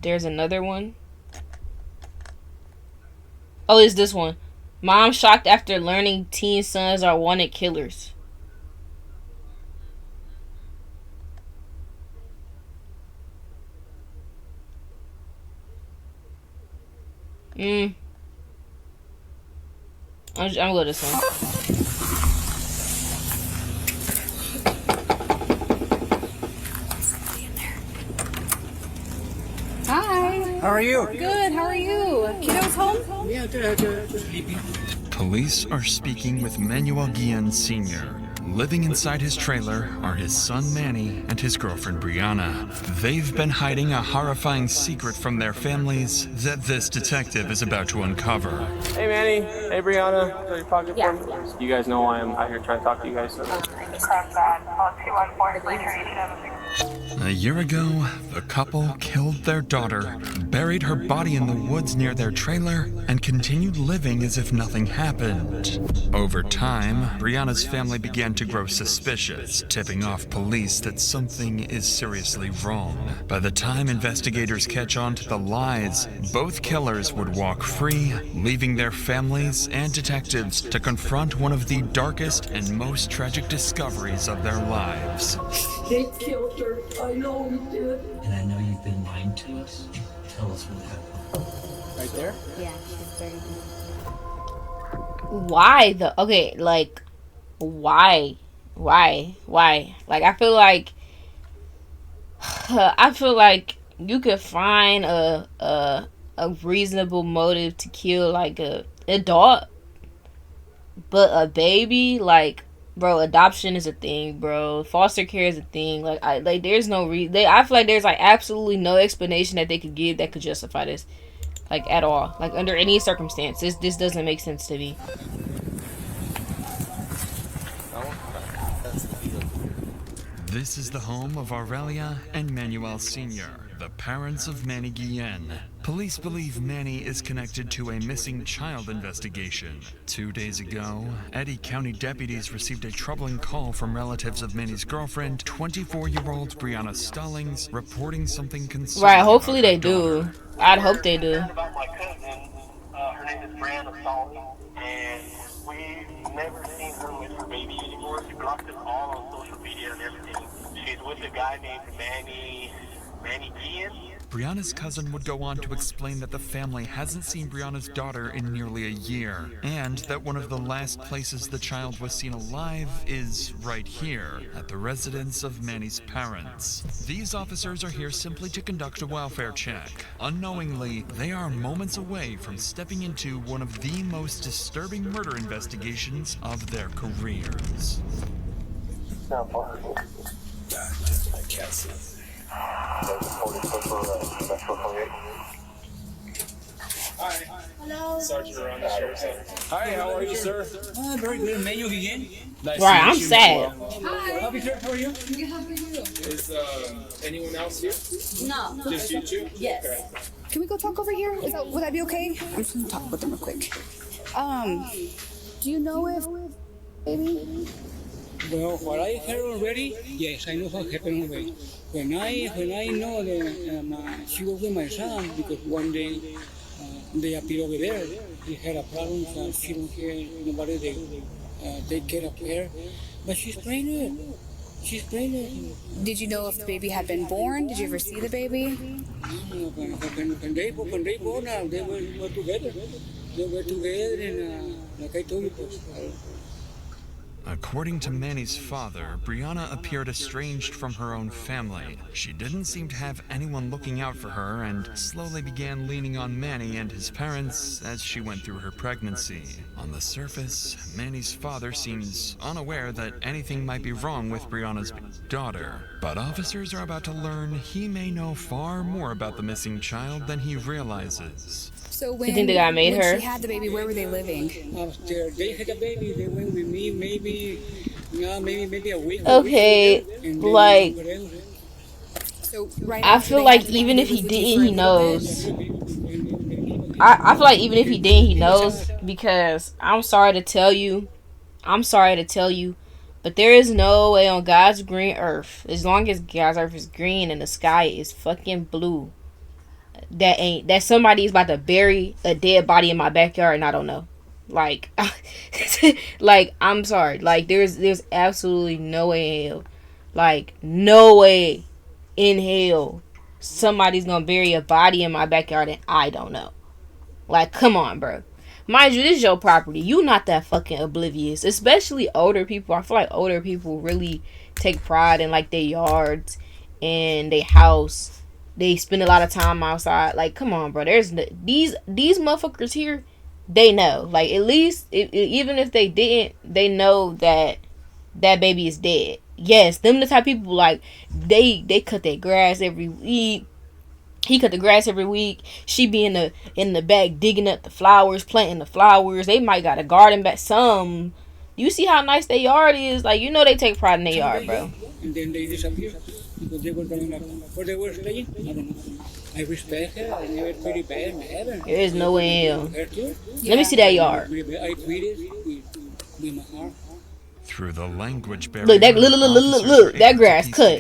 there's another one. Oh, it's this one. Mom shocked after learning teen sons are wanted killers. I'm going with this one. Hi. How are you? Good. How are you? Kiddo's home? Yeah, they're sleeping. Police are speaking with Manuel Guillen Sr. Living inside his trailer are his son Manny and his girlfriend Brianna. They've been hiding a horrifying secret from their families that this detective is about to uncover. Hey Manny, hey Brianna, got your pocket for me? You guys know why I'm out here trying to talk to you guys. So. A year ago, the couple killed their daughter, buried her body in the woods near their trailer, and continued living as if nothing happened. Over time, Brianna's family began to grow suspicious, tipping off police that something is seriously wrong. By the time investigators catch on to the lies, both killers would walk free, leaving their families and detectives to confront one of the darkest and most tragic discoveries of their lives. They killed her. I know we did. And I know you've been lying to us. Tell us what happened. Right there? Yeah, she's very good. Why the okay, like why? Like I feel like you could find a reasonable motive to kill like a adult, but a baby, like, bro, adoption is a thing, bro. Foster care is a thing. Like there's no I feel like there's like absolutely no explanation that they could give that could justify this, like, at all. Like under any circumstance, this doesn't make sense to me. This is the home of Aurelia and Manuel Sr., the parents of Manny Guillen. Police believe Manny is connected to a missing child investigation. 2 days ago, Eddy County deputies received a troubling call from relatives of Manny's girlfriend, 24-year-old Brianna Stallings, reporting something concerning. Right, hopefully they do. I'd hope they do. About my cousin, her name is Brianna Stallings, and we've never seen her with her baby anymore. She blocked us all on social media and everything. She's with a guy named Manny Guillen. Brianna's cousin would go on to explain that the family hasn't seen Brianna's daughter in nearly a year, and that one of the last places the child was seen alive is right here, at the residence of Manny's parents. These officers are here simply to conduct a welfare check. Unknowingly, they are moments away from stepping into one of the most disturbing murder investigations of their careers. I can't see. Hi. Hello. Sergeant around the sheriff's office. Hi, how are you, sir? Very good. Manuel Guillen. Nice Right, to I'm meet you. sad. Hi. How are you? Good, how are you? Is anyone else here? No. Just you two? Yes. Okay. Can we go talk over here? Would that be okay? I'm just gonna talk with them real quick. Do you know if maybe? Well, what I heard already, yes, I know what happened already. When I know that she was with my son, because one day they appeared over there, he had a problem, so she don't hear nobody, they take care of her. But she's pregnant. She's pregnant. Did you know if the baby had been born? Did you ever see the baby? When they born, they were together. They were together, and like I told you, According to Manny's father, Brianna appeared estranged from her own family. She didn't seem to have anyone looking out for her and slowly began leaning on Manny and his parents as she went through her pregnancy. On the surface, Manny's father seems unaware that anything might be wrong with Brianna's daughter. But officers are about to learn he may know far more about the missing child than he realizes. So when, You think the guy made when her? she had the baby, where were they living? They had a baby. They went with me maybe a week. Okay, like, So right. I after feel they like had the even baby, if he was didn't, with you for a he little knows. bit? I feel like even if he didn't, he knows, because I'm sorry to tell you, but there is no way on God's green earth, as long as God's earth is green and the sky is fucking blue, that somebody's about to bury a dead body in my backyard and I don't know. Like, like, I'm sorry. Like, there's absolutely no way in hell. Like, no way in hell somebody's gonna bury a body in my backyard and I don't know. Like, come on, bro. Mind you, this is your property. You not that fucking oblivious. Especially older people. I feel like older people really take pride in, like, their yards and their house. They spend a lot of time outside. Like, come on, bro. There's these motherfuckers here. They know. Like, at least even if they didn't, they know that baby is dead. Yes, them the type of people, like, they cut their grass every week. He cut the grass every week. She be in the back digging up the flowers, planting the flowers. They might got a garden back. Some. You see how nice their yard is? Like, you know they take pride in their yard, bro. And then they disappear because they were coming up. Where they were staying, I don't know. I respect her. I never pretty bad in heaven. There is no way in hell. Her too? Let me see that yard. I treat it with my heart. Through the language barrier, Look, that grass cut.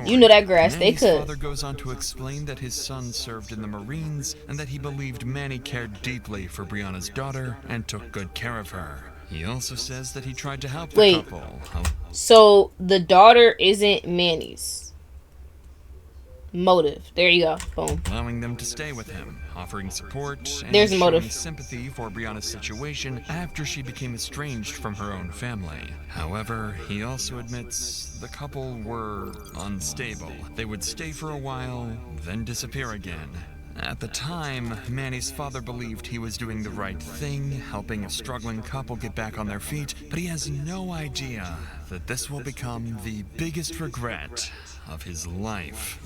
You know that grass, they Manny's cut. father goes on to explain that his son served in the Marines and that he believed Manny cared deeply for Brianna's daughter and took good care of her. He also says that he tried to help the couple. So the daughter isn't Manny's motive. There you go. Boom. Allowing them to stay with him, offering support, and There's a motive. showing sympathy for Brianna's situation after she became estranged from her own family. However, he also admits the couple were unstable. They would stay for a while, then disappear again. At the time, Manny's father believed he was doing the right thing, helping a struggling couple get back on their feet, but he has no idea that this will become the biggest regret of his life.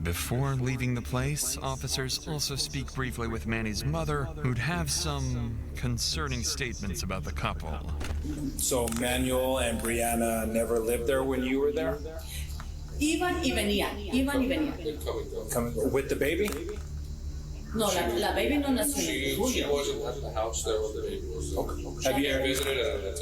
Before leaving the place, officers also speak briefly with Manny's mother, who'd have some concerning statements about the couple. So Manuel and Brianna never lived there when you were there? Iban y venía. Coming with the baby? No, la baby no nació en julio. She wasn't at the house there when the baby was there. Okay. Have you ever visited it?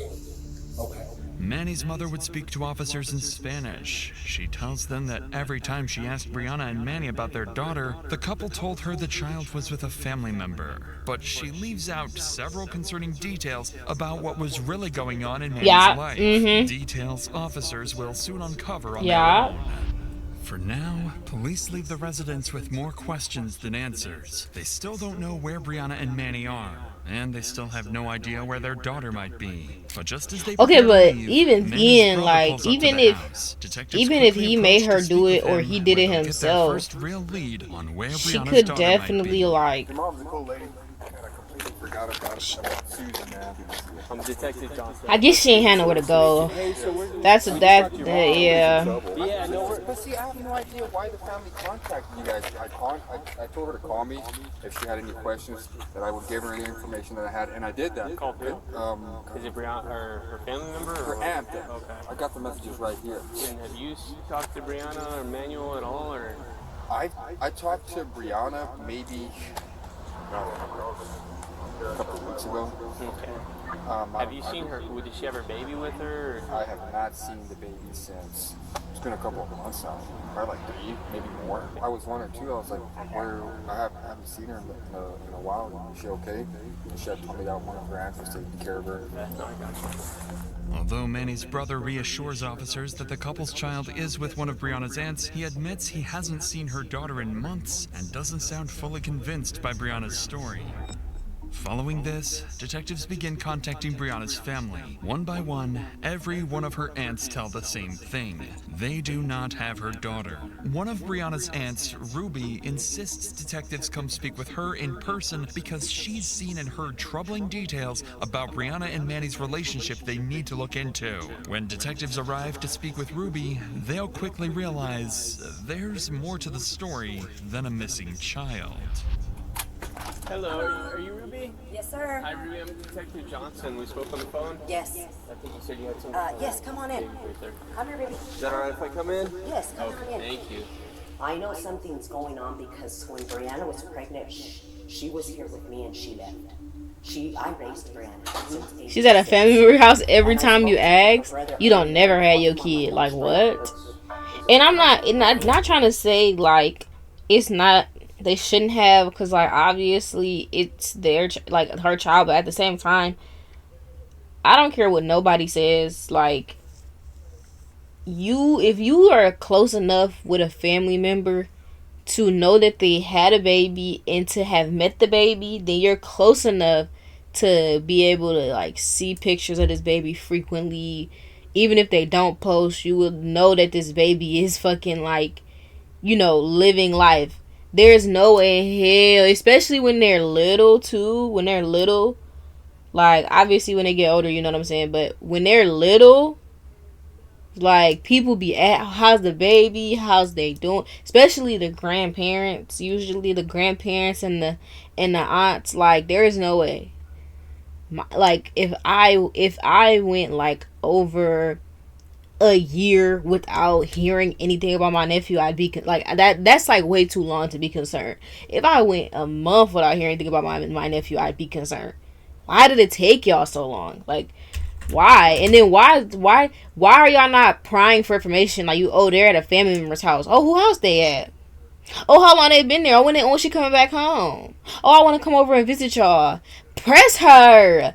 Okay. Manny's mother would speak to officers in Spanish. She tells them that every time she asked Brianna and Manny about their daughter, the couple told her the child was with a family member. But she leaves out several concerning details about what was really going on in Manny's life. Details officers will soon uncover on their own. For now, police leave the residents with more questions than answers. They still don't know where Brianna and Manny are, and they still have no idea where their daughter might be. But just as they even then, like, even if he made her do it or he did it himself, she could definitely, like, Your mom's a cool lady. I completely forgot about Susan, man. I'm Detective Johnson. I guess she ain't had nowhere to go. Yeah. Yeah, no, but see, I have no idea why the family contacted you guys. I told her to call me if she had any questions, that I would give her any information that I had, and I did that. Called who? Is it Brianna or her family member? Her aunt. Okay. I got the messages right here. And have you talked to Brianna or Manuel at all, or? I talked to Brianna maybe a couple of weeks ago. Okay. Have you seen her? Did she have her baby with her? I have not seen the baby since. It's been a couple of months now, probably like 3, maybe more. I was 1 or 2. I was like, I haven't seen her in a while. Is she okay? And she had told me that one of her aunts was taking care of her. Although Manny's brother reassures officers that the couple's child is with one of Brianna's aunts, he admits he hasn't seen her daughter in months and doesn't sound fully convinced by Brianna's story. Following this, detectives begin contacting Brianna's family. One by one, every one of her aunts tell the same thing. They do not have her daughter. One of Brianna's aunts, Ruby, insists detectives come speak with her in person because she's seen and heard troubling details about Brianna and Manny's relationship they need to look into. When detectives arrive to speak with Ruby, they'll quickly realize there's more to the story than a missing child. Hello, are you Ruby? Yes, sir. Hi, Ruby. I'm Detective Johnson. We spoke on the phone. Yes. I think you said you had some. Yes, come on in. Right there. Come here, baby. Is that all right if I come in? Yes, come on in. Thank you. I know something's going on because when Brianna was pregnant, she was here with me and she left. I raised Brianna since She's at a family member house every time you ask. You don't never had your kid. Like, what? And I'm not trying to say, like, it's not They shouldn't have, because like obviously it's their like her child, but at the same time, I don't care what nobody says. Like, if you are close enough with a family member to know that they had a baby and to have met the baby, then you're close enough to be able to like see pictures of this baby frequently. Even if they don't post, you will know that this baby is fucking like, living life. There's no way in hell, especially when they're little too, when they're little, like obviously when they get older, you know what I'm saying, but when they're little, like people be at, how's the baby, how's they doing, especially the grandparents, usually the grandparents and the aunts. Like there is no way, like if I went like over a year without hearing anything about my nephew, I'd be like that's like way too long to be concerned. If I went a month without hearing anything about my nephew, I'd be concerned. Why did it take y'all so long? Like, why? And then why are y'all not prying for information? Like, they're at a family member's house. Oh, who house they at? Oh, how long they been there? Oh, when she coming back home? Oh, I want to come over and visit y'all. Press her.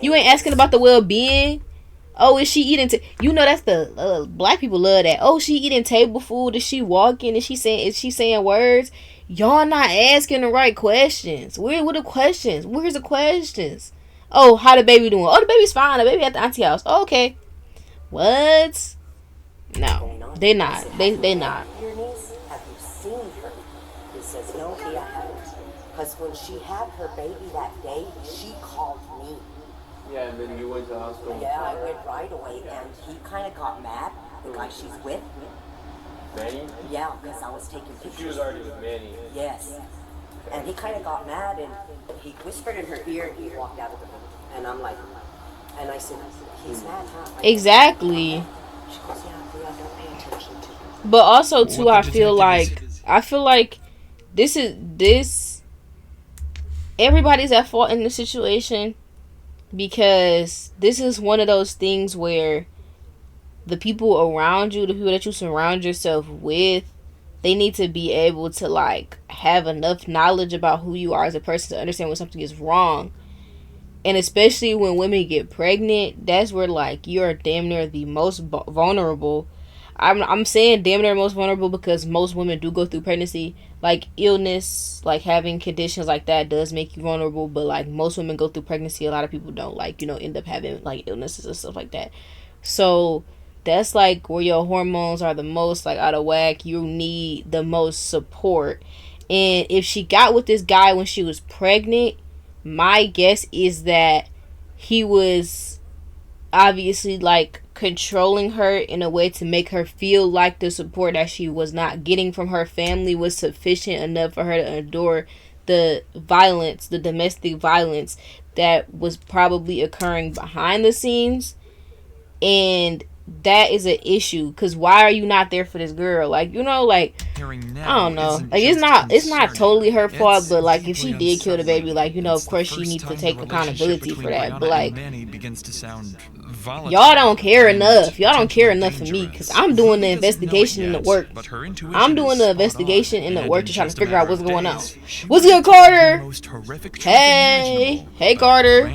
You ain't asking about the well-being. Oh, is she eating? That's the black people love that. Oh, she eating table food? Is she walking? Is she saying words? Y'all not asking the right questions. Where the questions? Where's the questions? Oh, how the baby doing? Oh, the baby's fine. The baby at the auntie house. Oh, okay. What? No, they not. They not. Your niece, have you seen her? He says, no, I haven't. Because when she had her baby that day, she called me. Yeah, and then you went to the hospital. Yeah, I went right away, and he kind of got mad, the guy she's with. Manny? Yeah, because I was taking pictures. She was already with Manny. Yes. And he kind of got mad, and he whispered in her ear, and he walked out of the room. And I'm like, and I said, he's mad, huh? Exactly. She goes, yeah, don't pay attention to him. But also, too, I feel like this everybody's at fault in this situation, because this is one of those things where the people around you, the people that you surround yourself with, they need to be able to like have enough knowledge about who you are as a person to understand when something is wrong. And especially when women get pregnant, that's where like you're damn near the most vulnerable. I'm saying damn near most vulnerable because most women do go through pregnancy. Like illness, like having conditions like that does make you vulnerable, but like most women go through pregnancy. A lot of people don't end up having like illnesses and stuff like that. So that's like where your hormones are the most like out of whack. You need the most support. And if she got with this guy when she was pregnant, my guess is that he was obviously like controlling her in a way to make her feel like the support that she was not getting from her family was sufficient enough for her to endure the violence, the domestic violence that was probably occurring behind the scenes. And that is an issue, because why are you not there for this girl? Like, I don't know, like it's not totally her fault, but like if she did kill the baby, like of course she needs to take accountability for that. But like, y'all don't care enough for me, because I'm doing the investigation in the work. I'm doing the investigation in the work to try to figure out what's going on. What's good, Carter? Hey Carter.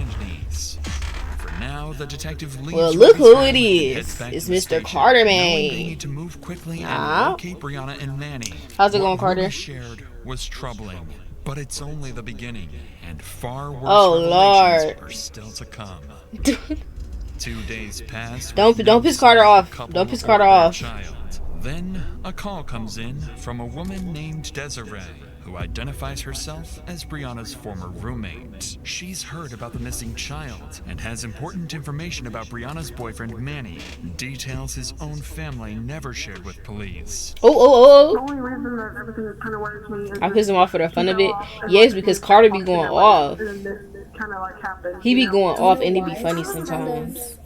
The detective leaves. Well, look who it is. It's Mr. Carter, man. They need to move quickly and locate Brianna and Manny. How's it going, Carter? What shared was troubling, but it's only the beginning, and far worse revelations are still to come. 2 days pass. Don't piss Carter off. Don't piss Carter off. Child. Then a call comes in from a woman named Desiree, who identifies herself as Brianna's former roommate. She's heard about the missing child and has important information about Brianna's boyfriend Manny, details his own family never shared with police. The only reason that everything is kind of worries me is I piss him off for the fun of it. Yes, because Carter be going off. He be going off and he be funny sometimes.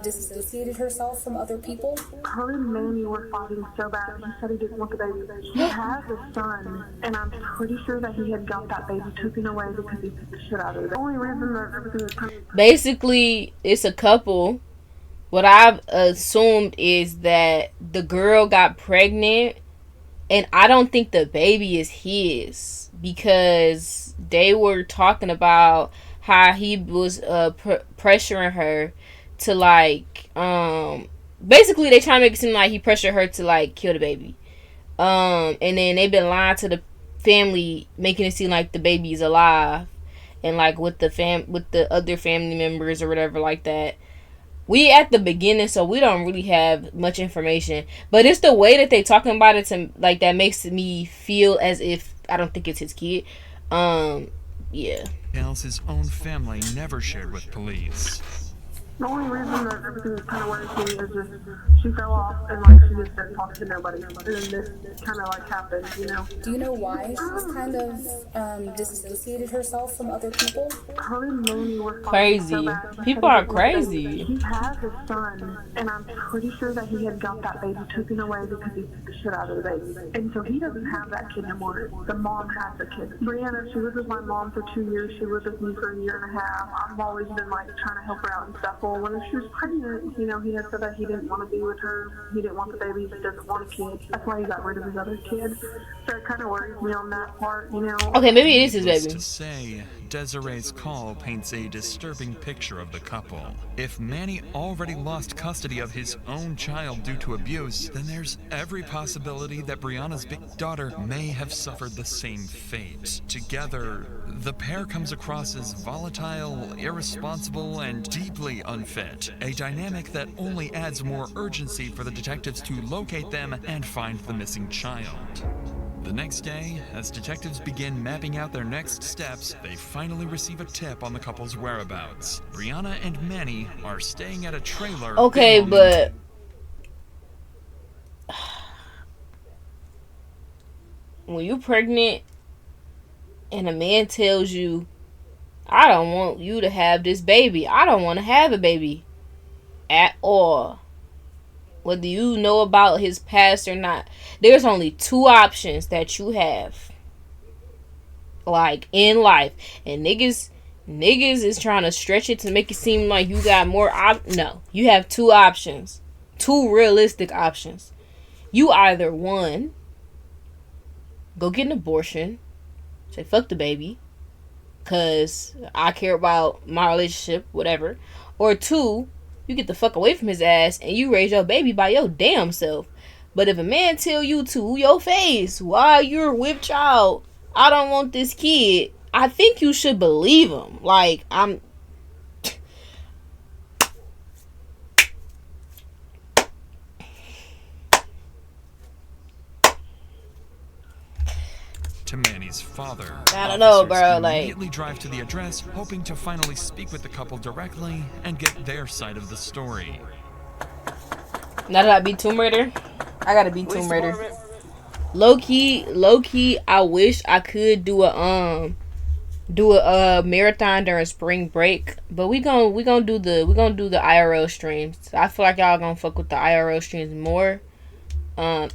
Disassociated herself from other people. Her and Manny were fighting so bad. He said he didn't want the baby. He has a son, and I'm pretty sure that he had got that baby taken away because he took the shit out of it. The only reason that everything is kind of... Basically, it's a couple. What I've assumed is that the girl got pregnant And I don't think the baby is his, because they were talking about how he was pressuring her to like basically they trying to make it seem like he pressured her to like kill the baby. And then they've been lying to the family, making it seem like the baby is alive, and like with the other family members or whatever like that. We at the beginning, so we don't really have much information, but it's the way that they talking about it to like that makes me feel as if I don't think it's his kid. Yeah. Details his own family never shared with police. The only reason that everything is kind of weird to me is just she fell off and like she just didn't talk to nobody, and then this kind of like happened, you know. Do you know why she's kind of disassociated herself from other people? Her and Manny were Crazy. so bad. People are crazy. He has his son, and I'm pretty sure that he had got that baby taken away because he took the shit out of the baby. And so he doesn't have that kid anymore. The mom has the kid. Brianna, she was with my mom for 2 years. She lived with me for a year and a half. I've always been like trying to help her out and stuff. Well, when she was pregnant, you know, he had said that he didn't want to be with her. He didn't want the baby. He doesn't want a kid. That's why he got rid of his other kid. So it kind of worries me on that part, you know. Okay, maybe it is his baby. To say, Desiree's call paints a disturbing picture of the couple. If Manny already lost custody of his own child due to abuse, then there's every possibility that Brianna's big daughter may have suffered the same fate. Together, the pair comes across as volatile, irresponsible, and deeply unfit. A dynamic that only adds more urgency for the detectives to locate them and find the missing child. The next day, as detectives begin mapping out their next steps, they finally receive a tip on the couple's whereabouts. Brianna and Manny are staying at a trailer. Okay, but when you're pregnant and a man tells you, I don't want you to have this baby, I don't want to have a baby at all, whether you know about his past or not, there's only two options that you have, like, in life. And niggas is trying to stretch it to make it seem like you got more no, you have two options, two realistic options. You either, one, go get an abortion, say fuck the baby, cause I care about my relationship, whatever. Or two, you get the fuck away from his ass and you raise your baby by your damn self. But if a man tell you to your face while you're with child, I don't want this kid, I think you should believe him. Like, To Manny's father, I don't know, bro. Like, immediately drive to the address, hoping to finally speak with the couple directly and get their side of the story. now that I beat Tomb Raider, I gotta beat Tomb Raider. Low key, I wish I could do a marathon during spring break, but we gonna do the IRL streams. I feel like y'all gonna fuck with the IRL streams more.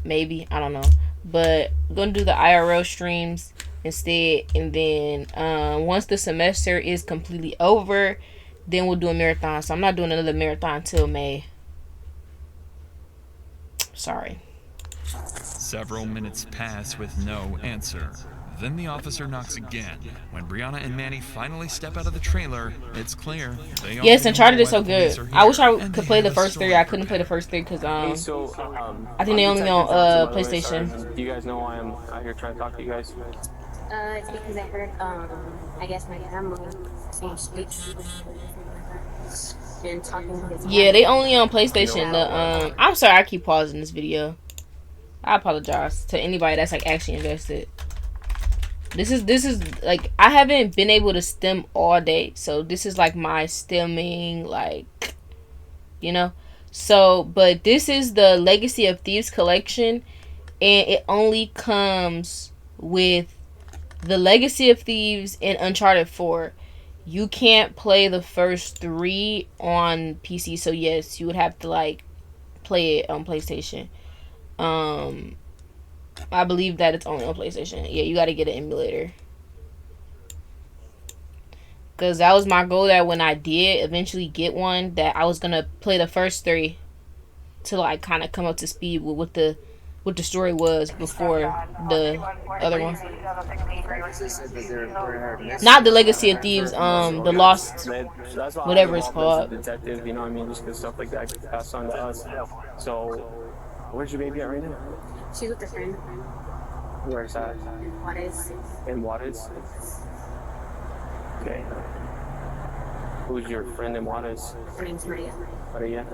Maybe, I don't know. But we're gonna do the IRL streams instead, and then once the semester is completely over, then we'll do a marathon. So I'm not doing another marathon till May. Sorry. Several minutes pass with no answer. Then the officer knocks again. When Brianna and Manny finally step out of the trailer, it's clear they yes, Uncharted is so good. I wish I could play the first three. I couldn't play the first three because I think they only on PlayStation. Do you guys know why I'm out here trying to talk to you guys? It's because I heard, I guess my grandma saying speech and talking to his yeah, they only on PlayStation. I'm sorry, I keep pausing this video. I apologize to anybody that's like actually invested. This is like, I haven't been able to stem all day, so this is like my stemming, like, you know. So, but this is the Legacy of Thieves collection, and it only comes with the Legacy of Thieves and Uncharted 4. You can't play the first three on PC, so yes, you would have to like play it on PlayStation. I believe that it's only on PlayStation. Yeah, you gotta get an emulator. Because that was my goal, that when I did eventually get one, that I was gonna play the first three to like kind of come up to speed with what the story was before the other one. Not the Legacy of Thieves. The Lost, That's why I whatever go it's off as a called. detective. You know what I mean? Just because stuff like that gets passed on to us. So, where's your baby at right now? She's with a friend. Where's that? What is? In Juarez? Okay. Who's your friend in Juarez? Her name's Maria. Maria.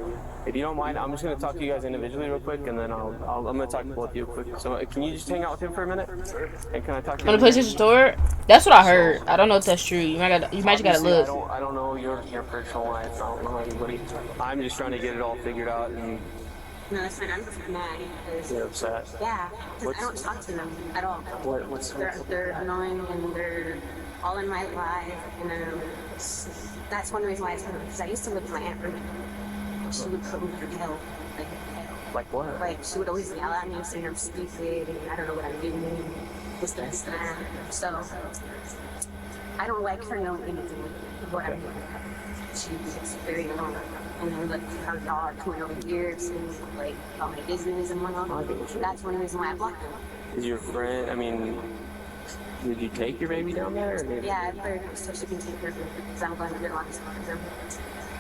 If you don't mind, I'm just going to talk to you guys individually real quick, and then I'm going to talk to both of you quick. So can you just hang out with him for a minute? And can I talk to you? On the PlayStation Store? That's what I heard. I don't know if that's true. You might just gotta look. I don't know your personal life. I don't know anybody. I'm just trying to get it all figured out and... No, that's fine. I'm just mad because... You're upset? Yeah, because I don't talk to them at all. They're annoying and they're all in my life, and that's one reason why I told them, because I used to live with my aunt Ruby. She would put me through hell. Like what? Like, she would always yell at me saying I'm stupid and I don't know what I'm doing. This, that. So, I don't like her knowing anything of what I'm doing. She's very alone. And then, like, her dog coming over here and, like, all my business and whatnot. That's one reason why I blocked her. Is your friend, I mean, did you take your baby down there? Or yeah, I put her so she can take her because I'm going to get on this one.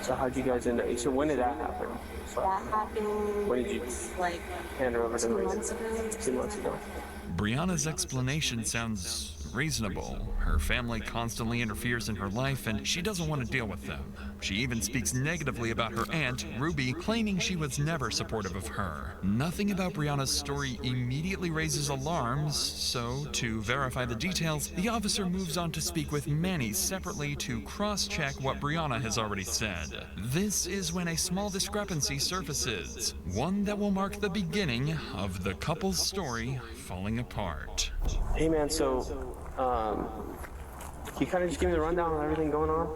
So how'd you guys end up, so when did that happen? That happened, when did you like, hand her over to 2 months ago. 2 months ago. Brianna's explanation sounds reasonable. Her family constantly interferes in her life, and she doesn't want to deal with them. She even speaks negatively about her aunt, Ruby, claiming she was never supportive of her. Nothing about Brianna's story immediately raises alarms, so to verify the details, the officer moves on to speak with Manny separately to cross-check what Brianna has already said. This is when a small discrepancy surfaces, one that will mark the beginning of the couple's story falling apart. Hey man, so can you kind of just give me the rundown on everything going on?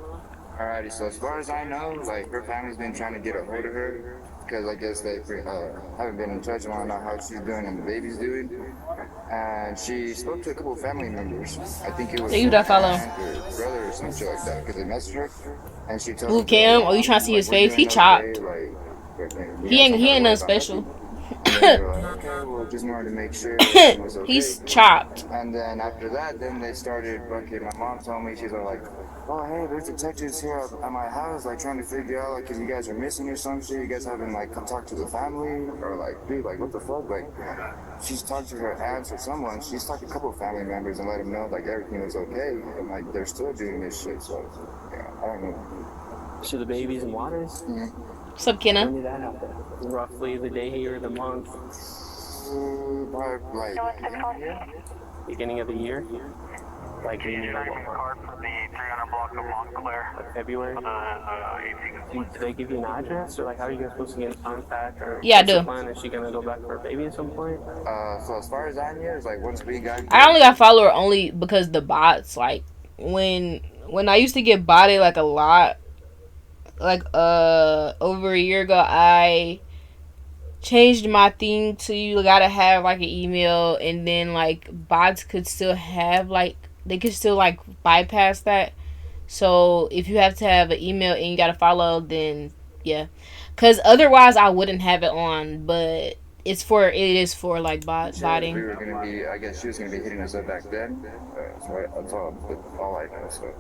Alrighty, so as far as I know, like, her family's been trying to get a hold of her because I guess they haven't been in touch on how she's doing and the baby's doing. And she spoke to a couple of family members. I think it was her brother or some shit like that, because they messaged her. And she told Who, Cam? Oh, you trying to see his face? He chopped. He ain't nothing special. Okay, well, just wanted to make sure everything was okay. He's chopped. And then after that, then they started fucking. My mom told me, she's like, oh, hey, there's detectives here at my house, like, trying to figure out, like, if you guys are missing or some shit, you guys haven't, like, come talk to the family, or, like, dude, like, what the fuck, like, she's talked to her aunts or someone, she's talked to a couple of family members and let them know, like, everything was okay, and, like, they're still doing this shit, so, yeah, I don't know. So the baby's in Juarez? Mm-hmm. What's up, Kenna? When did that happen? Roughly the day or the month? Probably, like, beginning of the year? Like in card for the 300 block of Montclair. Like February? Do they give you an address, or like how are you guys supposed to get in contact? Or yeah, I do. Is she gonna go back for a baby at some point? So as far as I knew, it's like once we got. I only got follower only because the bots. Like when I used to get botted like a lot, like over a year ago, I changed my thing to you gotta have like an email, and then like bots could still have like. They can still, like, bypass that. So, if you have to have an email and you got to follow, then, yeah. Because otherwise, I wouldn't have it on. But it is for, like, botting. We were going to be, I guess she was going to be hitting us up back then. So that's all I know, so...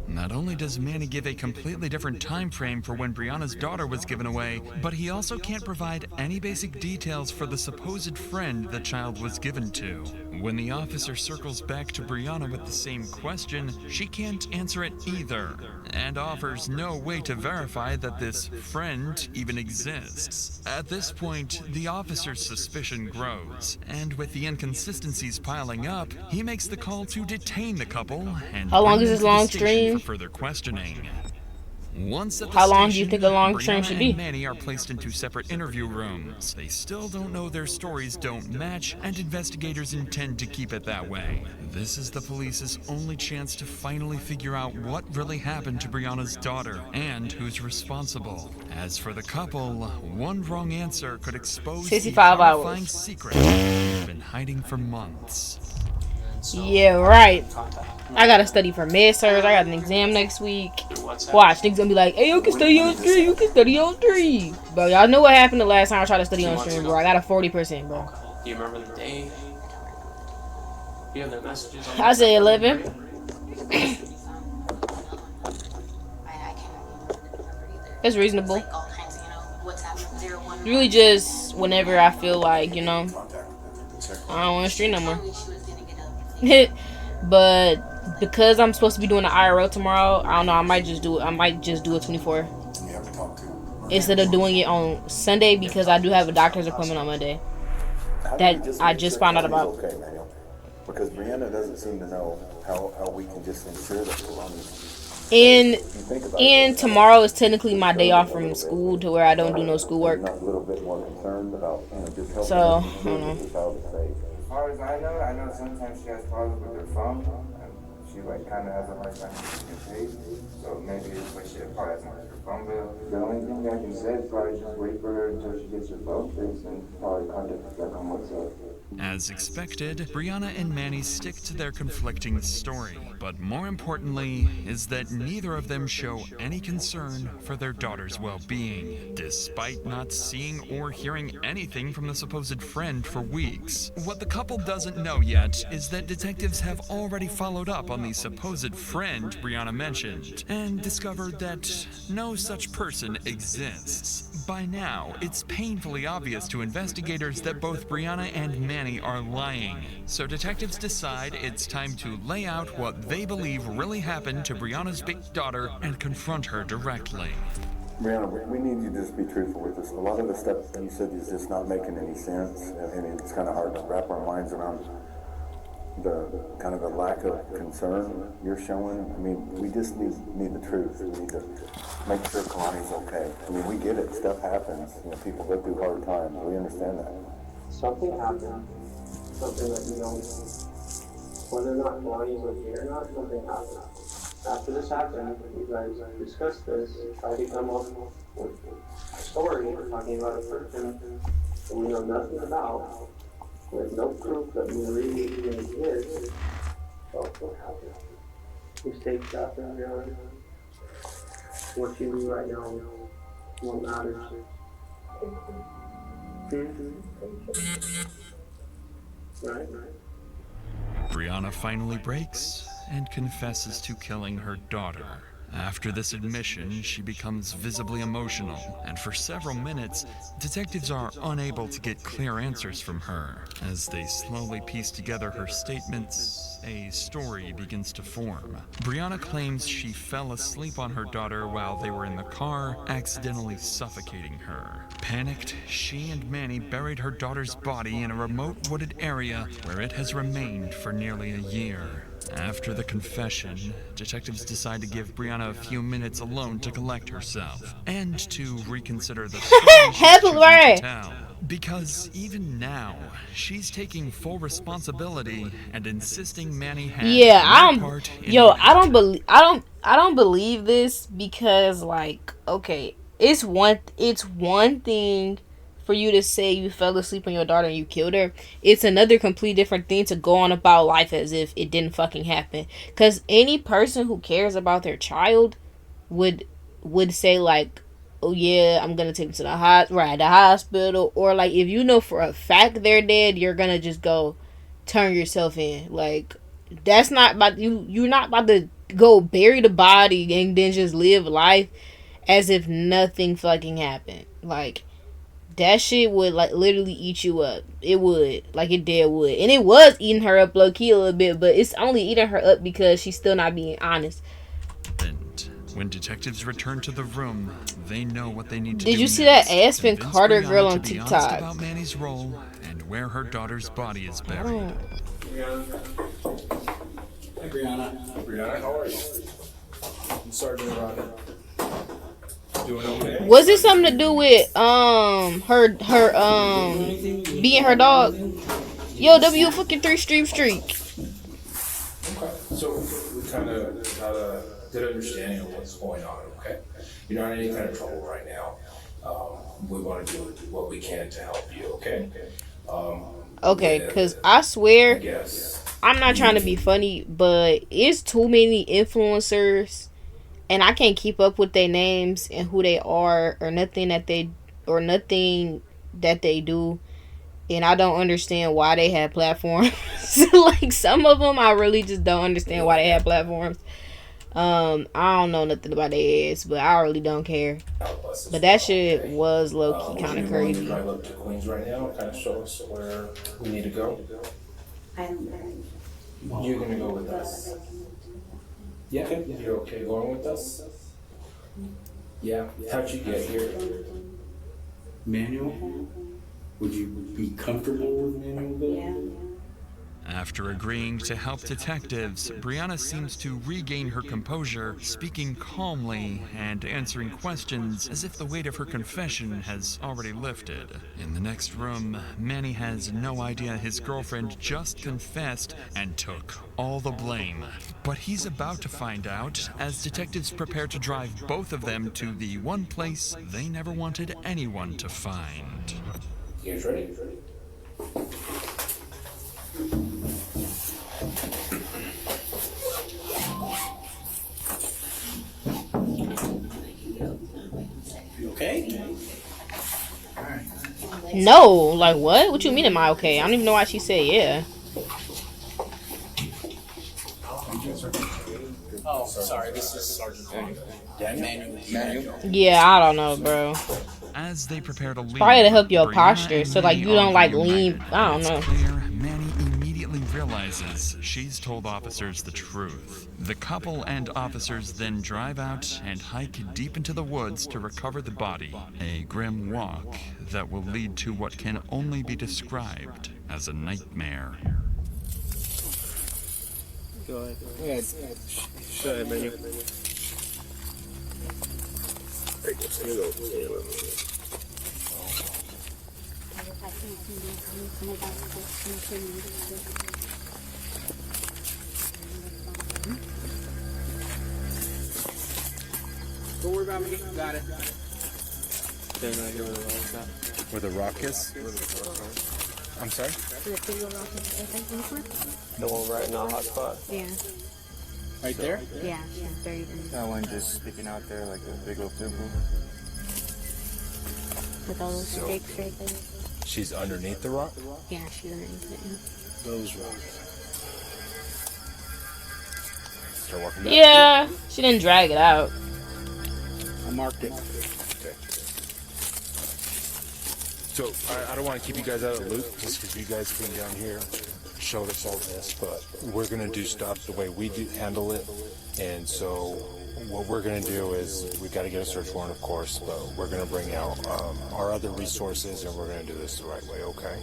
Not only does Manny give a completely different time frame for when Brianna's daughter was given away, but he also can't provide any basic details for the supposed friend the child was given to. When the officer circles back to Brianna with the same question, she can't answer it either, and offers no way to verify that this friend even exists. At this point, the officer's suspicion grows, and with the inconsistencies piling up, he makes the call to detain the couple and how long is this long stream? For further questioning. Once at the how long station, do you think a long stream should be? and Manny are placed into separate interview rooms. They still don't know their stories don't match, and investigators intend to keep it that way. This is the police's only chance to finally figure out what really happened to Brianna's daughter and who's responsible. As for the couple, one wrong answer could expose the 65 horrifying hours. secret they've been hiding for months. Yeah, right. I gotta study for mid-surge. I got an exam next week. Watch, niggas gonna be like, hey, you can study on stream. You can study on stream. Bro, y'all know what happened the last time I tried to study on stream, bro. I got a 40%, bro. Okay. Do you remember the day? You have the messages on I say 11. It's reasonable. Really just whenever I feel like, you know, I don't want to stream no more. But because I'm supposed to be doing the IRL tomorrow, I don't know, I might just do it 24. Instead of doing it on Sunday because I do have a doctor's appointment on Monday. That I just found out about. Okay, Manuel. Because Brianna doesn't seem to know how we can just ensure that And tomorrow is technically my day off from school to where I don't do no schoolwork. So, I don't know. As far as I know sometimes she has problems with her phone. She like kind of has a hard time getting paid. So maybe it's like she probably hasn't her phone bill. The only thing I can say is probably just wait for her until she gets her phone fixed and probably contact us back on WhatsApp. As expected, Brianna and Manny stick to their conflicting story. But more importantly is that neither of them show any concern for their daughter's well-being, despite not seeing or hearing anything from the supposed friend for weeks. What the couple doesn't know yet is that detectives have already followed up on the supposed friend Brianna mentioned, and discovered that no such person exists. By now, it's painfully obvious to investigators that both Brianna and Manny are lying. So detectives decide it's time to lay out what they believe really happened to Brianna's big daughter and confront her directly. Brianna, we need you to just be truthful with us. A lot of the stuff that you said is just not making any sense. I mean, it's kind of hard to wrap our minds around the kind of the lack of concern you're showing. I mean, we just need the truth. We need to make sure Kalani's okay. I mean, we get it. Stuff happens. You know, people go through hard times. We understand that. Something happened. Something that you don't know. Whether or not Kalani was here or not, something happened. After this happened, you guys discussed this, tried to come up with a story talking about a person that we know nothing about, with no proof that Marie even exists. So what happened? You stayed trapped in your own. What you do right now, what matters. Right. Brianna finally breaks and confesses to killing her daughter. After this admission, she becomes visibly emotional, and for several minutes, detectives are unable to get clear answers from her. As they slowly piece together her statements, a story begins to form. Brianna claims she fell asleep on her daughter while they were in the car, accidentally suffocating her. Panicked, she and Manny buried her daughter's body in a remote wooded area where it has remained for nearly a year. After the confession, detectives decide to give Brianna a few minutes alone to collect herself and to reconsider the story she's choosing to tell. Because even now, she's taking full responsibility and insisting Manny had no part in it. I don't believe this because, like, okay, it's one thing for you to say you fell asleep on your daughter and you killed her. It's another complete different thing to go on about life as if it didn't fucking happen. Because any person who cares about their child would say, like, oh yeah, I'm gonna take them to the hospital, or like if you know for a fact they're dead, you're gonna just go turn yourself in. Like, that's not about you. You're not about to go bury the body and then just live life as if nothing fucking happened. Like, that shit would, like, literally eat you up. It would. Like, it dead would. And it was eating her up low-key a little bit, but it's only eating her up because she's still not being honest. And when detectives return to the room, they know what they need to do. Did you see that Aspen Carter girl on TikTok? About Manny's role and where her daughter's body is buried. Hey, Brianna. Hey, Brianna, how are you? I'm Sergeant Rodder. Doing okay? Was it something to do with her being her dog? Yo, W fucking 3 streak. Okay. So we kind of got a good understanding of what's going on. Okay. You're not in any kind of trouble right now. We want to do what we can to help you. Okay. Okay, because I swear, I guess I'm not trying to be funny, but it's too many influencers, and I can't keep up with their names and who they are or nothing that they do, and I don't understand why they have platforms. Like some of them, I really just don't understand why they have platforms. I don't know nothing about their ass, but I really don't care. But that shit was low key kind of crazy. Drive up to Queens right now, kind of show us where we need to go. You're gonna go with us. Yeah, you're okay going with us? Yeah. How'd you get here? Manual? Would you be comfortable with manual building? After agreeing to help detectives, Brianna seems to regain her composure, speaking calmly and answering questions as if the weight of her confession has already lifted. In the next room, Manny has no idea his girlfriend just confessed and took all the blame. But he's about to find out as detectives prepare to drive both of them to the one place they never wanted anyone to find. You guys ready? You okay? No, like what? What you mean am I okay? I don't even know why she said yeah. Oh, sorry, this is Sergeant Daniel. Yeah, I don't know, bro. As they prepare to leave, Probably to help your Brianna posture, and so like Manny you don't like argue lean. united. I don't It's know. clear Manny immediately realizes she's told officers the truth. The couple and officers then drive out and hike deep into the woods to recover the body. A grim walk that will lead to what can only be described as a nightmare. Go ahead. Show it, menu. Don't worry about me. Got it. They're not here where the rock's at. Where the rock is? I'm sorry? The one right in the hot spot. Yeah. Right there? Yeah, she's buried in That one just sticking out there like a big old pimple. with all those stakes right there. She's underneath the rock? Yeah, she's underneath it. Those rocks. Start walking back. Yeah, she didn't drag it out. I marked it. Okay. So, I don't want to keep you guys out of the loop just because you guys came down here, showed us all this, but we're going to do stuff the way we handle it. And so, what we're going to do is, we got to get a search warrant, of course, but we're going to bring out our other resources and we're going to do this the right way, okay?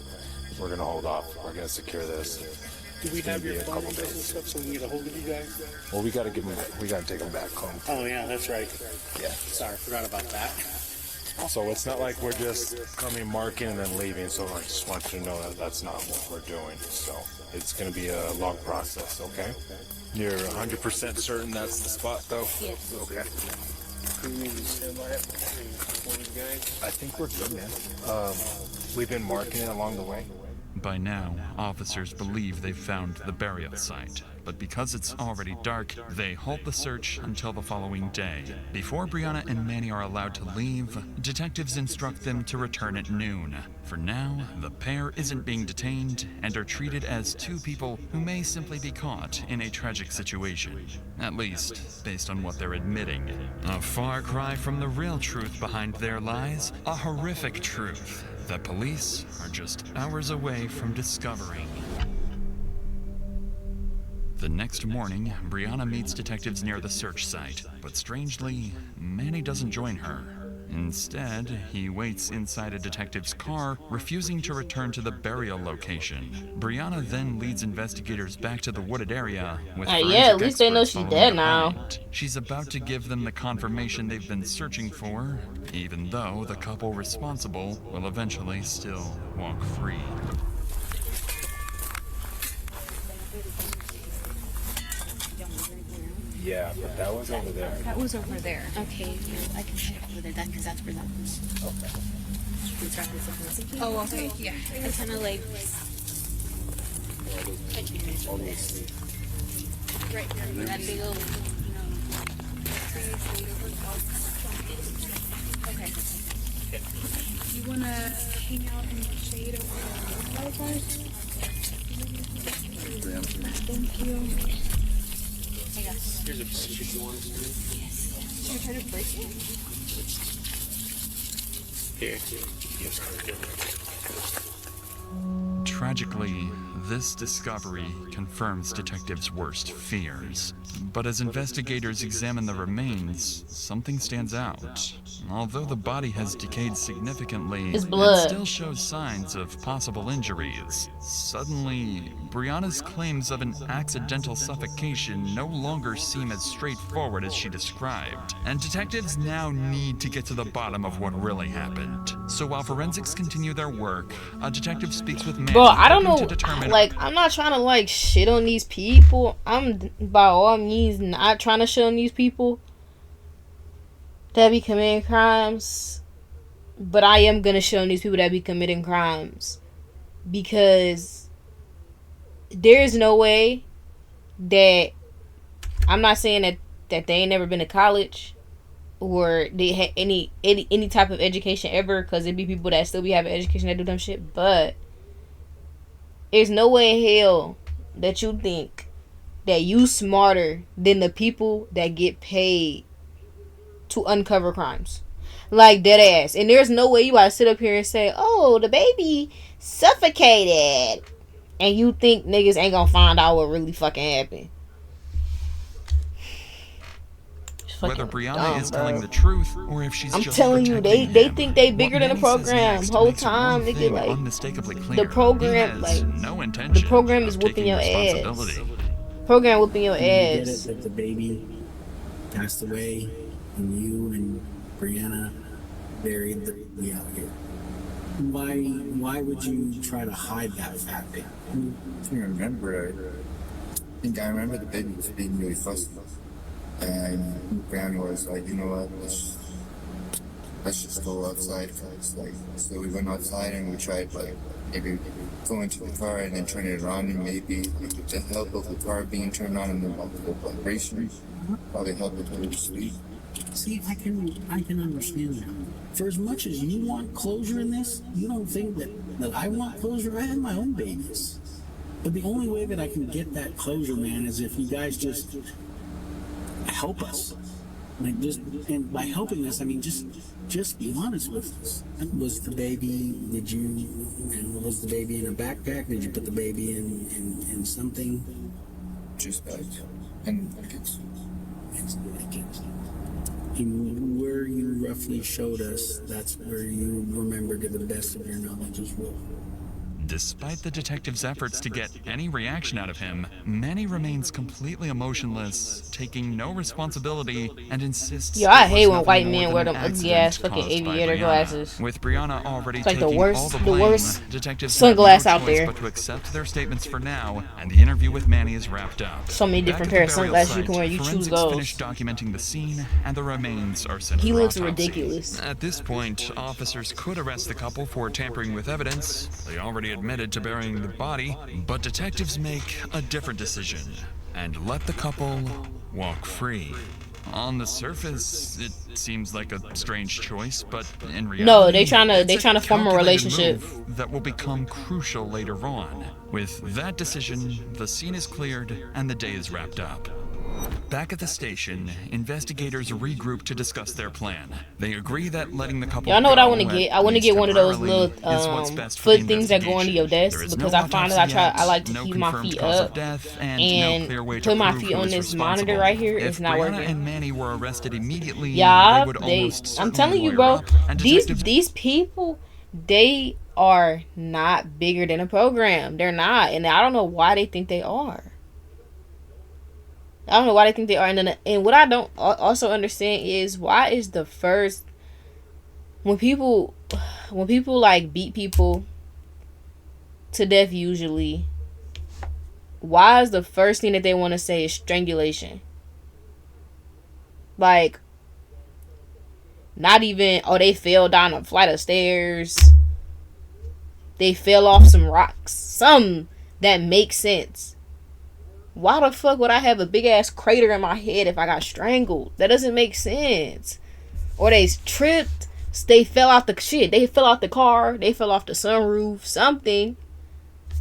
We're going to hold off. We're going to secure this. Do we It's gonna have your be a phone couple numbers and days. stuff so we can get a hold of you guys? Well, we got to give them. We got to take them back home. Oh yeah, that's right. Yeah. Sorry, forgot about that. So it's not like we're just coming, marking, and then leaving. So I just want you to know that that's not what we're doing. So it's going to be a long process. Okay. You're 100% certain that's the spot, though. Yes. Okay. Can you maybe stand by it for you guys? I think we're good, man. We've been marking it along the way. By now, officers believe they've found the burial site, but because it's already dark, they halt the search until the following day. Before Brianna and Manny are allowed to leave, detectives instruct them to return at noon. For now, the pair isn't being detained and are treated as two people who may simply be caught in a tragic situation. At least, based on what they're admitting. A far cry from the real truth behind their lies, a horrific truth that police are just hours away from discovering. The next morning, Brianna meets detectives near the search site, but strangely, Manny doesn't join her. Instead, he waits inside a detective's car, refusing to return to the burial location. Brianna then leads investigators back to the wooded area with Yeah, at least they know experts she's following dead now. behind. She's about to give them the confirmation they've been searching for, even though the couple responsible will eventually still walk free. Yeah, but that was over there. That was over there. Okay, I can check over there. That because that's where that was. Okay. Oh, okay. Yeah. I kind of like All those right here, that big old, okay. You wanna hang out in the shade of the fireflies? Thank you. Hey guys. Here's a biscuit you want to do. Should we try to break it? Here. Yes, Tragically, this discovery confirms detectives' worst fears. But as investigators examine the remains, something stands out. Although the body has decayed significantly, It's it blood. still shows signs of possible injuries. Suddenly, Brianna's claims of an accidental suffocation no longer seem as straightforward as she described, and detectives now need to get to the bottom of what really happened. So while forensics continue their work, a detective speaks with Manny, Bro, I don't hoping know. to determine Like, I'm not trying to like shit on these people. I'm by all means not trying to shit on these people that be committing crimes, but I am gonna shit on these people that be committing crimes because there is no way that I'm not saying that they ain't never been to college or they had any type of education ever, because it'd be people that still be having education that do dumb shit, but there's no way in hell that you think that you smarter than the people that get paid to uncover crimes. Like, dead ass. And there's no way you gotta sit up here and say, oh, the baby suffocated, and you think niggas ain't gonna find out what really fucking happened. whether Brianna dumb, is bro. telling the truth or if she's I'm just telling you, protecting they him. think they bigger What than the Manny says program. next Whole makes time, one nigga, thing like unmistakably clear. the program, He like has no the intention program of is whooping taking your ass. responsibility. Program whooping your You get it ass. that the baby passed away and you and Brianna buried the baby out here. Why would you try to hide that fact? I remember, I think I remember the baby was being really fussy. And Brianna was like, you know what, let's just go outside first. Like, so we went outside and we tried, like, maybe going to the car and then turning it on, and maybe with the help of the car being turned on and the multiple vibrations probably helped it go to sleep. See, I can understand that. For as much as you want closure in this, you don't think that I want closure. I have my own babies. But the only way that I can get that closure, man, is if you guys just help us. Like, just, and by helping us, I mean just be honest with us. Was the baby, was the baby in a backpack? Did you put the baby in something? Just bags and blankets. And where you roughly showed us, that's where you remember to the best of your knowledge as well. Despite the detective's efforts to get any reaction out of him, Manny remains completely emotionless, taking no responsibility, and insists. Yo, I it hate was when white nothing more men than wear an them ugly accident ass fucking caused by aviator Brianna. glasses. With Brianna already It's like taking the worst, all the the blame, worst detectives sunglass have out no choice there. but to accept their statements for now, and the interview with Manny is wrapped up. So many different Back pair at of the burial sunglasses you site, can wear. You choose forensics those. finish documenting the scene, and the remains are sent He for looks autopsy. ridiculous. At this point, officers could arrest the couple for tampering with evidence. They already admitted to burying the body, but detectives make a different decision and let the couple walk free. On the surface, it seems like a strange choice, but in reality, No, they trying it's to form a calculated relationship. move that will become crucial later on. With that decision, the scene is cleared and the day is wrapped up. Back at the station, investigators regroup to discuss their plan. They agree that letting the couple Y'all know what I go, want to get? I at want to least get one of those temporarily, little is what's best for the foot things that go under your investigation. desk, There is because no I find autopsy that I yet, like to no keep my confirmed feet cause up of death, and no clear way to put my prove feet who on was this monitor responsible. right here. If It's not Brianna working. and Manny were arrested immediately, Yeah, they would almost I'm certainly telling you, lawyer bro. up, and These people, they are not bigger than a program. They're not, and I don't know why they think they are. I don't know why they think they are. And what I don't also understand is, why is the first, when people like beat people to death, usually, why is the first thing that they want to say is strangulation? Like, not even, oh, they fell down a flight of stairs, they fell off some rocks, some that make sense. Why the fuck would I have a big ass crater in my head if I got strangled? That doesn't make sense. Or they tripped, they fell out the shit. They fell out the car, they fell off the sunroof, something.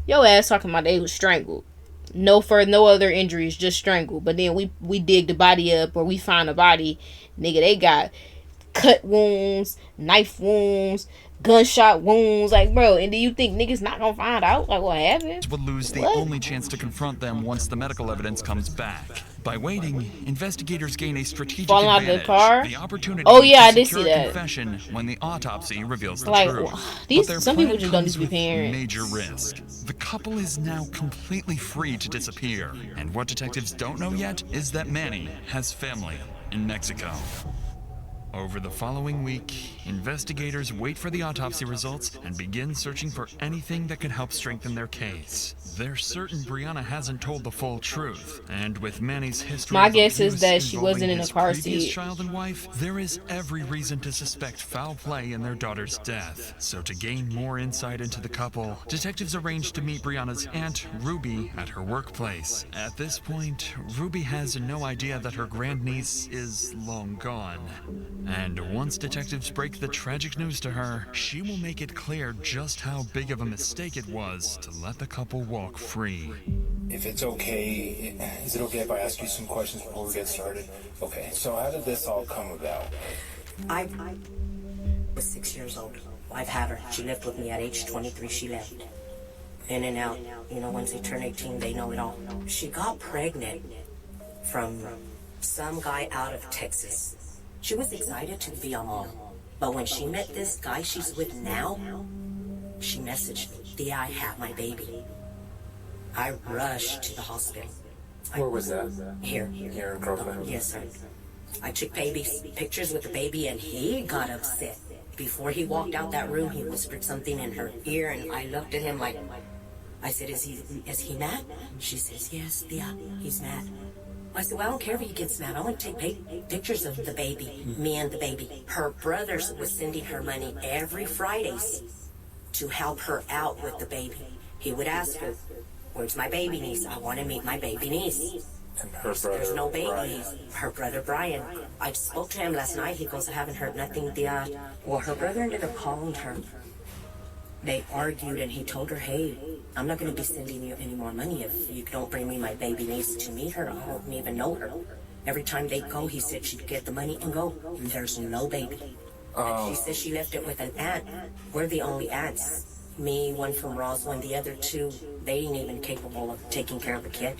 Yo ass talking about they was strangled. No other injuries, just strangled. But then we dig the body up, or we find the body, nigga, they got cut wounds, knife wounds, gunshot wounds. Like, bro, and do you think niggas not gonna find out like what happened? Would lose the only chance to confront them once the medical evidence comes back. By waiting, investigators gain a strategic Falling out of advantage. the car? The opportunity Oh yeah, I to did secure see a that. confession when the autopsy reveals the Like, truth. these But their some people plan just don't need comes to be with parents. major risk. The couple is now completely free to disappear, and what detectives don't know yet is that Manny has family in Mexico. Over the following week, investigators wait for the autopsy results and begin searching for anything that could help strengthen their case. They're certain Brianna hasn't told the full truth, and with Manny's history My of guess is abuse that she involving wasn't in a his car previous seat. child and wife, there is every reason to suspect foul play in their daughter's death. So to gain more insight into the couple, detectives arrange to meet Brianna's aunt, Ruby, at her workplace. At this point, Ruby has no idea that her grandniece is long gone. And once detectives break the tragic news to her, she will make it clear just how big of a mistake it was to let the couple walk free. If it's okay, is it okay if I ask you some questions before we get started? Okay, so how did this all come about? I was 6 years old. I've had her. She lived with me at age 23. She left. In and out. You know, once they turn 18, they know it all. She got pregnant from some guy out of Texas. She was excited to be a mom. But when she met this guy she's with now, she messaged me, "Dia, I have my baby." I rushed to the hospital. Where was that? Here. Here in Crowfoot? Yes, sir. I took pictures with the baby, and he got upset. Before he walked out that room, he whispered something in her ear, and I looked at him like, I said, is he mad? She says, "Yes, Dia, he's mad." I said, "Well, I don't care if he gets mad. I want to take pictures of the baby, me and the baby." Her brothers was sending her money every Fridays to help her out with the baby. He would ask her, "Where's my baby niece? I want to meet my baby niece." And her brother, There's no baby Brian. niece. Her brother, Brian. I spoke to him last night. He goes, "I haven't heard nothing, Dia." Well, her brother ended up calling her. They argued, and he told her, "Hey, I'm not going to be sending you any more money if you don't bring me my baby niece to meet her. I don't even know her." Every time they go, he said she'd get the money and go. There's no baby. She says she left it with an aunt. We're the only aunts. Me, one from Roswell, and the other two, they ain't even capable of taking care of a kid.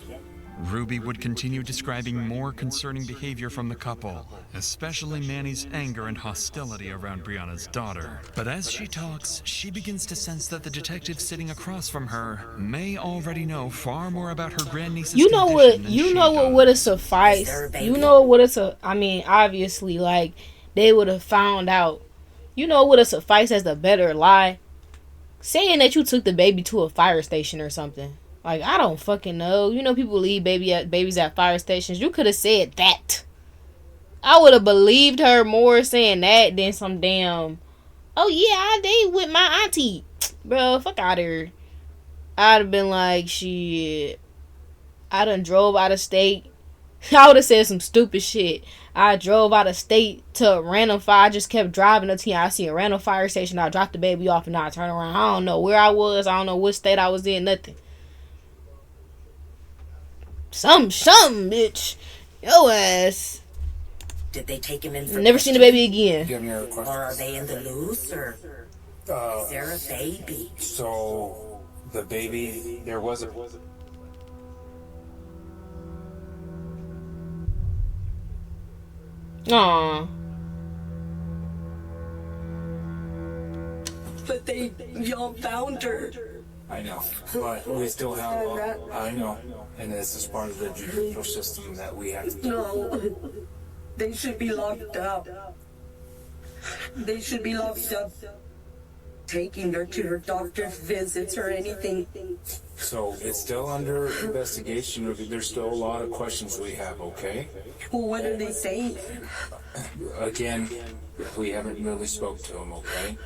Ruby would continue describing more concerning behavior from the couple, especially Manny's anger and hostility around Brianna's daughter. But as she talks, she begins to sense that the detective sitting across from her may already know far more about her grandniece's You know condition what? than You she know what does. would have sufficed. You know what it's a. I mean, obviously, like they would have found out. You know what would have sufficed as the better lie? Saying that you took the baby to a fire station or something. Like, I don't fucking know. You know, people leave babies at fire stations. You could have said that. I would have believed her more saying that than some damn, "Oh yeah, I date with my auntie." Bro, fuck out of here. I'd have been like, shit, I done drove out of state. I would have said some stupid shit. I drove out of state to a random fire. I just kept driving until I see a random fire station. I dropped the baby off and I turn around. I don't know where I was. I don't know what state I was in. Nothing. Some bitch. Yo ass. Did they take him in for Never seen the baby again. Do you have any other questions? Or are they in the loose, or is there a baby? So, the baby, there was a... Aww. But y'all found her. I know, but we still have, I know, and this is part of the judicial system that we have to... No, they should be locked up. They should be locked up. Taking her to her doctor's visits or anything. So, it's still under investigation. There's still a lot of questions we have, okay? Well, what are they saying? Again, we haven't really spoke to them, okay?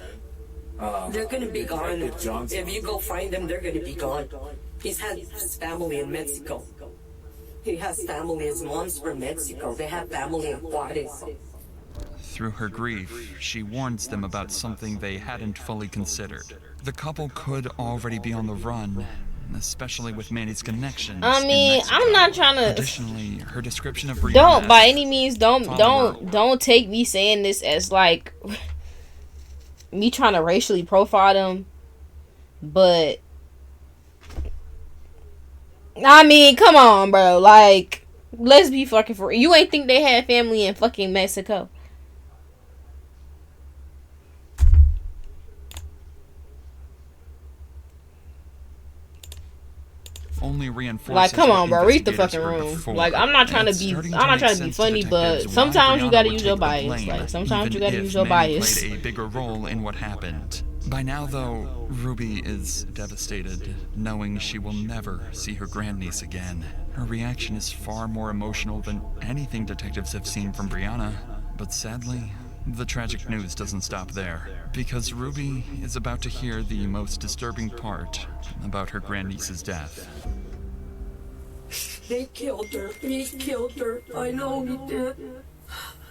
They're gonna be gone. John's... If you go find them, they're gonna be gone. He's had his family in Mexico. He has family, his mom's from Mexico. They have family in Juarez. Through her grief, she warns them about something they hadn't fully considered. The couple could already be on the run, especially with Manny's connections. I mean, I'm not trying to. Additionally, her description of Brianna Don't by any means don't take me saying this as like me trying to racially profile them, but I mean, come on, bro. Like, let's be fucking for you. Ain't think they had family in fucking Mexico? Only reinforces like, come on, bro. Read the investigators fucking heard room. before. Like, I'm not trying to be. I'm not trying to be funny, but sometimes you gotta use your bias. Like, sometimes you gotta use your bias. Played a bigger role in what happened. By now, though, Ruby is devastated, knowing she will never see her grandniece again. Her reaction is far more emotional than anything detectives have seen from Brianna. But sadly, the tragic news doesn't stop there, because Ruby is about to hear the most disturbing part about her grandniece's death. They killed her. He killed her. I know he did.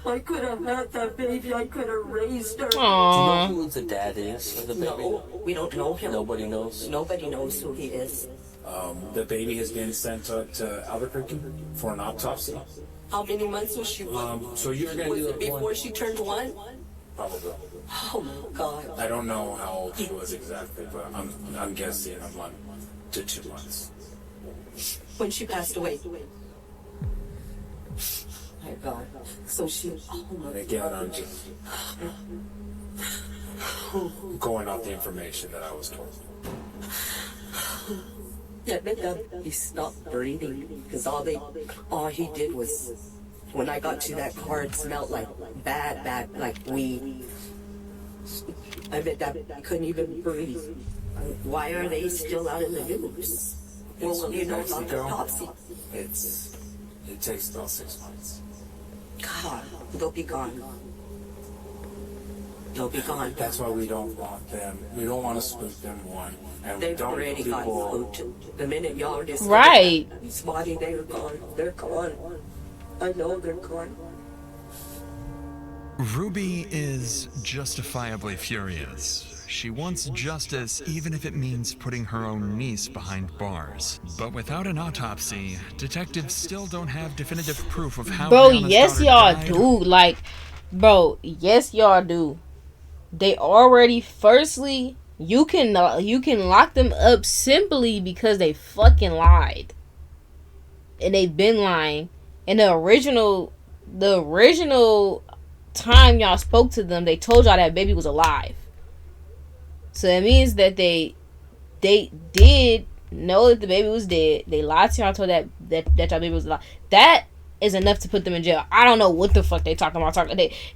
I could have had that baby. I could have raised her. Aww. Do you know who the dad is of the baby? No, we don't know him. Nobody knows? Nobody knows who he is. The baby has been sent to Albuquerque for an autopsy. How many months was she? So you're going to Was do it it before she turned 1? Probably. Oh my God. I don't know how old she was exactly, but I'm guessing a month to 2 months. When she passed away. My God. So she. Oh my Again, God. I'm just going off the information that I was told. Yeah, he stopped breathing because all he did was, when I got to that car, it smelled like bad, like weed. I bet that he couldn't even breathe. Why are they still out in the news? Well, you know about the autopsy. It takes about 6 months. God, they'll be gone. They'll be gone. That's why we don't want them. We don't want to spook them, one. And They've we don't already got spooked. The minute y'all discovered Right. his body, they're gone. They're gone. I know they're gone. Ruby is justifiably furious. She wants justice even if it means putting her own niece behind bars. But without an autopsy, detectives still don't have definitive proof of how Bro, Brianna's yes daughter y'all died. do. Like, bro, yes y'all do. They already, firstly, you can lock them up simply because they fucking lied. And they've been lying. And the original time y'all spoke to them, they told y'all that baby was alive. So that means that they did know that the baby was dead. They lied to y'all, told that y'all baby was alive. That is enough to put them in jail. I don't know what the fuck they talking about.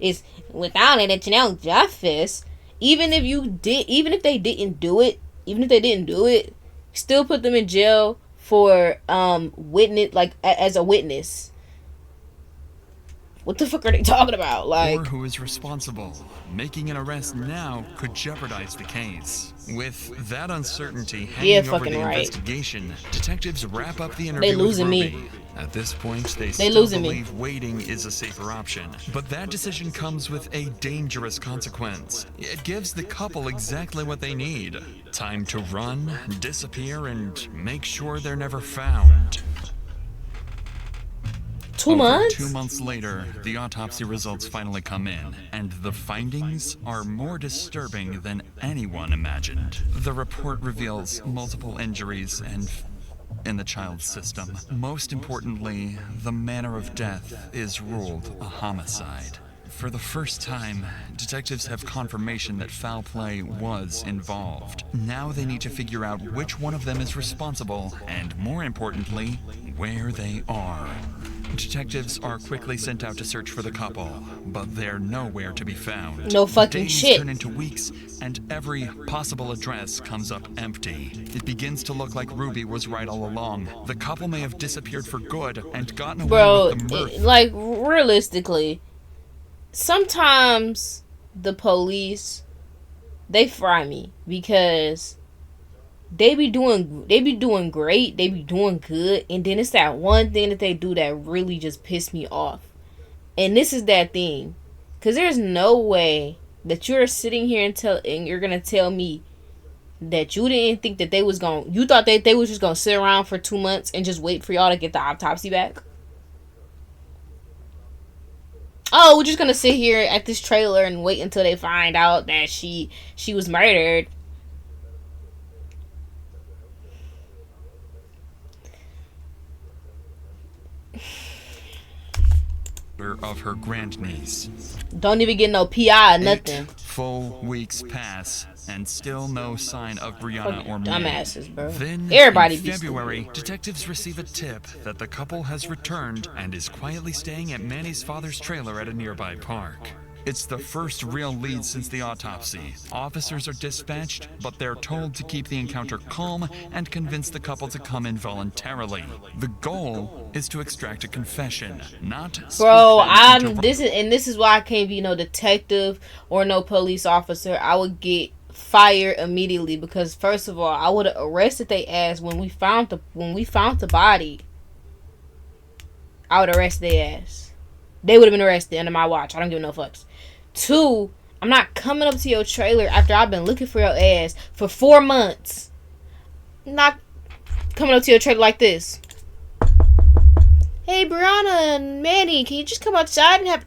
It's without an international justice. Even if they didn't do it, still put them in jail for witness, like as a witness. What the fuck are they talking about? Like, or who is responsible. Making an arrest now could jeopardize the case. With that uncertainty hanging over the investigation, detectives wrap up the interview with Ruby. At this point, they still believe waiting is a safer option. But that decision comes with a dangerous consequence. It gives the couple exactly what they need. Time to run, disappear, and make sure they're never found. 2 months? 2 months later, the autopsy results finally come in, and the findings are more disturbing than anyone imagined. The report reveals multiple injuries in the child's system. Most importantly, the manner of death is ruled a homicide. For the first time, detectives have confirmation that foul play was involved. Now they need to figure out which one of them is responsible, and more importantly, where they are. Detectives are quickly sent out to search for the couple, but they're nowhere to be found. No fucking Days shit. turn into weeks, and every possible address comes up empty. It begins to look like Ruby was right all along. The couple may have disappeared for good and gotten away with the mirth. like, realistically, sometimes the police, they fry me because they be doing great, they be doing good, and then it's that one thing that they do that really just piss me off. And this is that thing. Cause there's no way that you're sitting here and you're gonna tell me that you didn't think that you thought that they was just gonna sit around for 2 months and just wait for y'all to get the autopsy back. Oh, we're just gonna sit here at this trailer and wait until they find out that she was murdered. Of her grandniece. Don't even get no PI or nothing. 8 full weeks pass, and still no sign of Brianna or Manny. Dumbasses, bro. Then, Everybody in be February, stupid. detectives receive a tip that the couple has returned and is quietly staying at Manny's father's trailer at a nearby park. It's the first real lead since the autopsy. Officers are dispatched, but they're told to keep the encounter calm and convince the couple to come in voluntarily. The goal is to extract a confession, not Bro, this is why I can't be no detective or no police officer. I would get fired immediately because first of all, I would have arrested their ass when we found the body. I would arrest their ass. They would have been arrested under my watch. I don't give no fucks. 2, I'm not coming up to your trailer after I've been looking for your ass for 4 months. I'm not coming up to your trailer like this. Hey, Brianna and Manny, can you just come outside and have...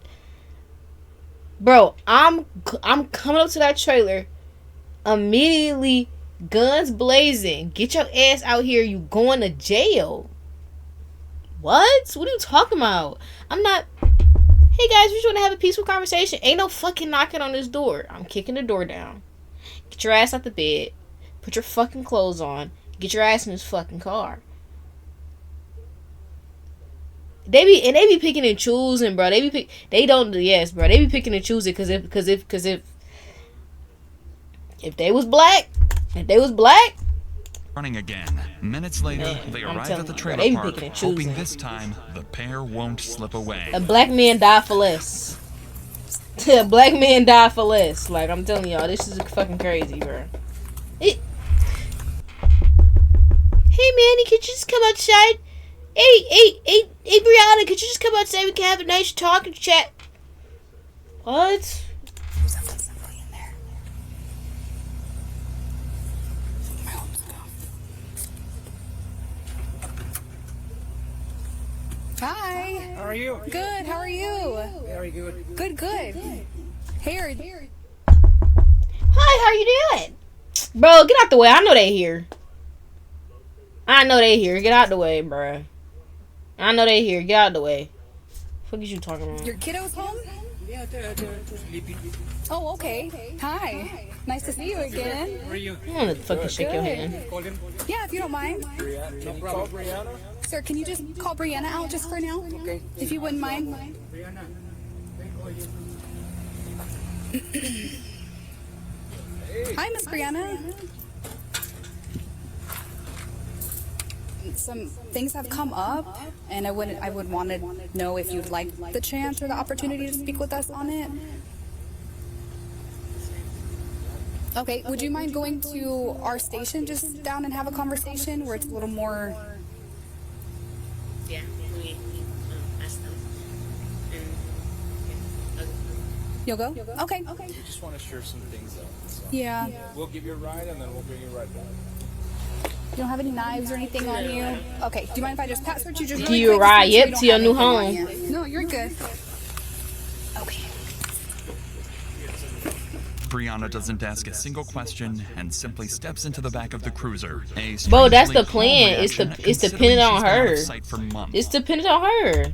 Bro, I'm coming up to that trailer immediately, guns blazing. Get your ass out here. You going to jail. What? What are you talking about? I'm not... Hey guys, we just want to have a peaceful conversation. Ain't no fucking knocking on this door. I'm kicking the door down. Get your ass out the bed. Put your fucking clothes on. Get your ass in this fucking car. They be picking and choosing, bro. They be picking and choosing because if they was black, running again. Minutes later, they arrive at the trailer bro, park, hoping this time the pair won't slip away. a black man died for less. A black man died for less. Like, I'm telling y'all, this is fucking crazy, bro. Hey, Manny, could you just come outside? Hey, Brianna, could you just come outside? We can have a nice talk and chat. What? Hi. How are you? Good. How are you? Very good. Good. Here. Hi, how you doing? Bro, get out the way. I know they here. Get out the way, bro. I know they here. Get out the way. What is you talking about? Your kiddo's home? Yeah, they're sleeping. Oh, okay. Hi. Nice to see you again. Where are you? I'm gonna fucking shake your hand. Call him. Yeah, if you don't mind. Brianna. Can you call Brianna? Sir, can you just call Brianna out just for now? Okay. If you wouldn't mind. Brianna. Hi, Miss Brianna. Some things have come up, and I would want to know if you'd like the chance or the opportunity to speak with us on it. Okay, would you mind going to our station just down and have a conversation where it's a little more... Yeah, we ask them. You'll go? Okay. We just want to share some things out. So. Yeah. We'll give you a ride and then we'll bring you right back. You don't have any knives or anything on you? Okay, do you mind if I just pat search you just Give really you a quick ride, so you yep, don't to your have new anything on home. you? No, you're good. Okay. Brianna doesn't ask a single question and simply steps into the back of the cruiser. Bro, that's the plan. It's dependent on her. It's dependent on her.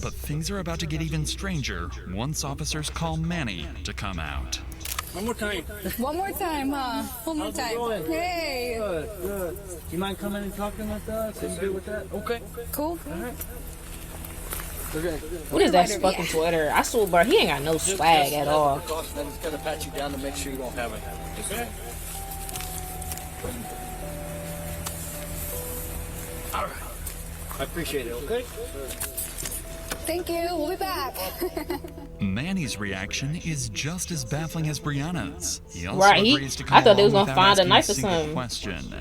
But things are about to get even stranger once officers call Manny to come out. One more time. One more time, huh? One more time. Hey. Good. You mind coming and talking with us? Are you good with that? Okay. Cool. All right. What is that fucking sweater? I swear, bro, he ain't got no swag at all. Then it's gonna pat you down to make sure you don't have it. Okay. All right. I appreciate it. Okay. Thank you. We'll be back. Manny's reaction is just as baffling as Brianna's. He also Right, agrees to come I thought they was along gonna without find a asking knife or single something. question.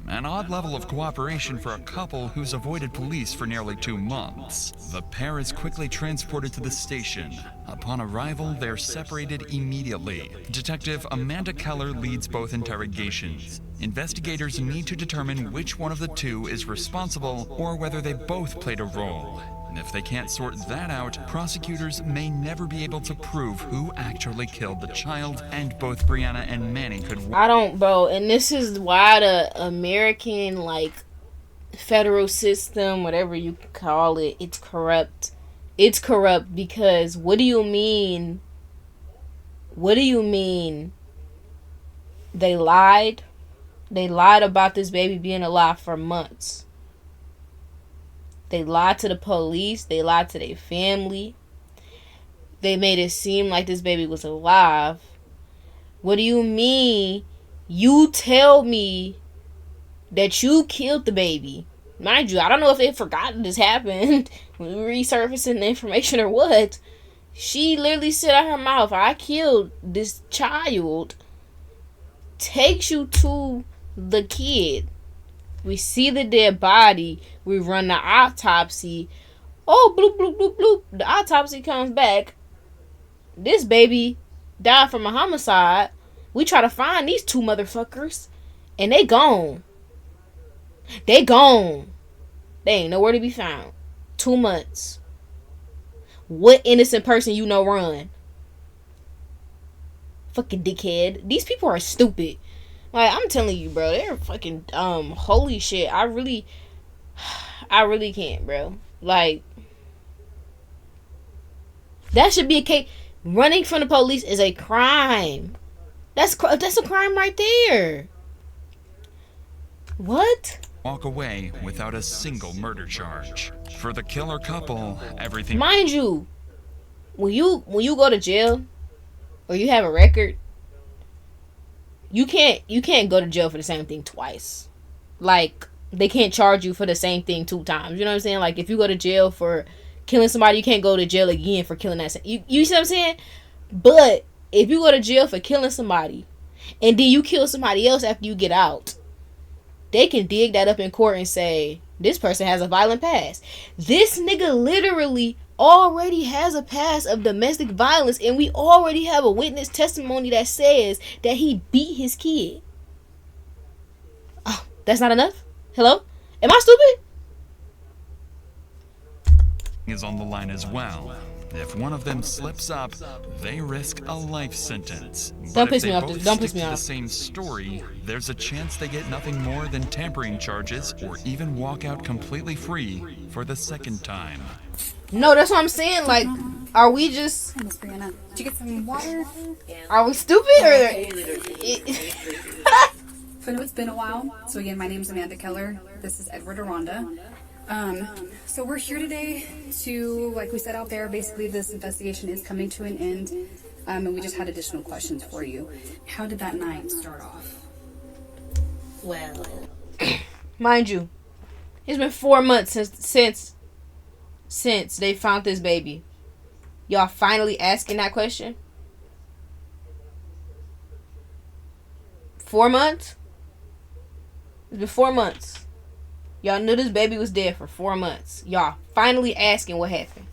An odd level of cooperation for a couple who's avoided police for nearly 2 months. The pair is quickly transported to the station. Upon arrival, they're separated immediately. Detective Amanda Keller leads both interrogations. Investigators need to determine which one of the two is responsible or whether they both played a role. And if they can't sort that out, prosecutors may never be able to prove who actually killed the child, and both Brianna and Manny could... I don't, bro, and this is why the American, like, federal system, whatever you call it, it's corrupt. It's corrupt because what do you mean? What do you mean? They lied? They lied about this baby being alive for months. They lied to the police. They lied to their family. They made it seem like this baby was alive. What do you mean? You tell me that you killed the baby. Mind you, I don't know if they forgot this happened. Resurfacing the information or what. She literally said out her mouth, I killed this child. Takes you to the kid. We see the dead body. We run the autopsy. Oh, bloop, bloop, bloop, bloop. The autopsy comes back. This baby died from a homicide. We try to find these two motherfuckers. And they gone. They gone. They ain't nowhere to be found. 2 months. What innocent person you know run? Fucking dickhead. These people are stupid. Like, I'm telling you, bro, they're fucking holy shit. I really can't, bro. Like, that should be a case. Running from the police is a crime. That's a crime right there. What? Walk away without a single murder charge. For the killer couple, everything... Mind you, when you go to jail or you have a record, you can't go to jail for the same thing twice. Like, they can't charge you for the same thing 2 times. You know what I'm saying? Like, if you go to jail for killing somebody, you can't go to jail again for killing that. You see what I'm saying? But if you go to jail for killing somebody and then you kill somebody else after you get out, they can dig that up in court and say, this person has a violent past. This nigga literally already has a past of domestic violence, and we already have a witness testimony that says that he beat his kid. Oh, that's not enough? Hello? Am I stupid? Is on the line as well. If one of them slips up, they risk a life sentence. Don't But piss if me they off. both Don't stick piss me to the off. same story, there's a chance they get nothing more than tampering charges or even walk out completely free for the second time. No, that's what I'm saying. Like, are we just... Miss Brianna, did you get some water? Are we stupid or... So I know it's been a while. So again, my name's Amanda Keller. This is Edward Aranda. So we're here today to, like we said out there, basically this investigation is coming to an end. And we just had additional questions for you. How did that night start off? Well, Mind you, it's been 4 months since they found this baby. Y'all finally asking that question? 4 months? It's been 4 months. Y'all knew this baby was dead for 4 months. Y'all finally asking what happened.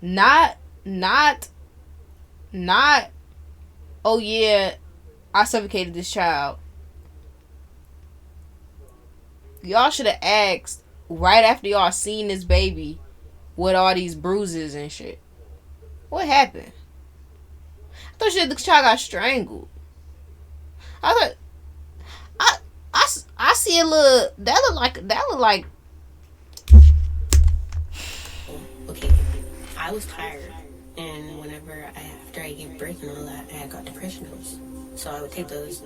Not, oh yeah, I suffocated this child. Y'all should have asked right after y'all seen this baby with all these bruises and shit. What happened? I thought shit, the child got strangled. I thought I see a little that look like okay, I was tired, and after I gave birth and all that, I got depression pills. So I would take those,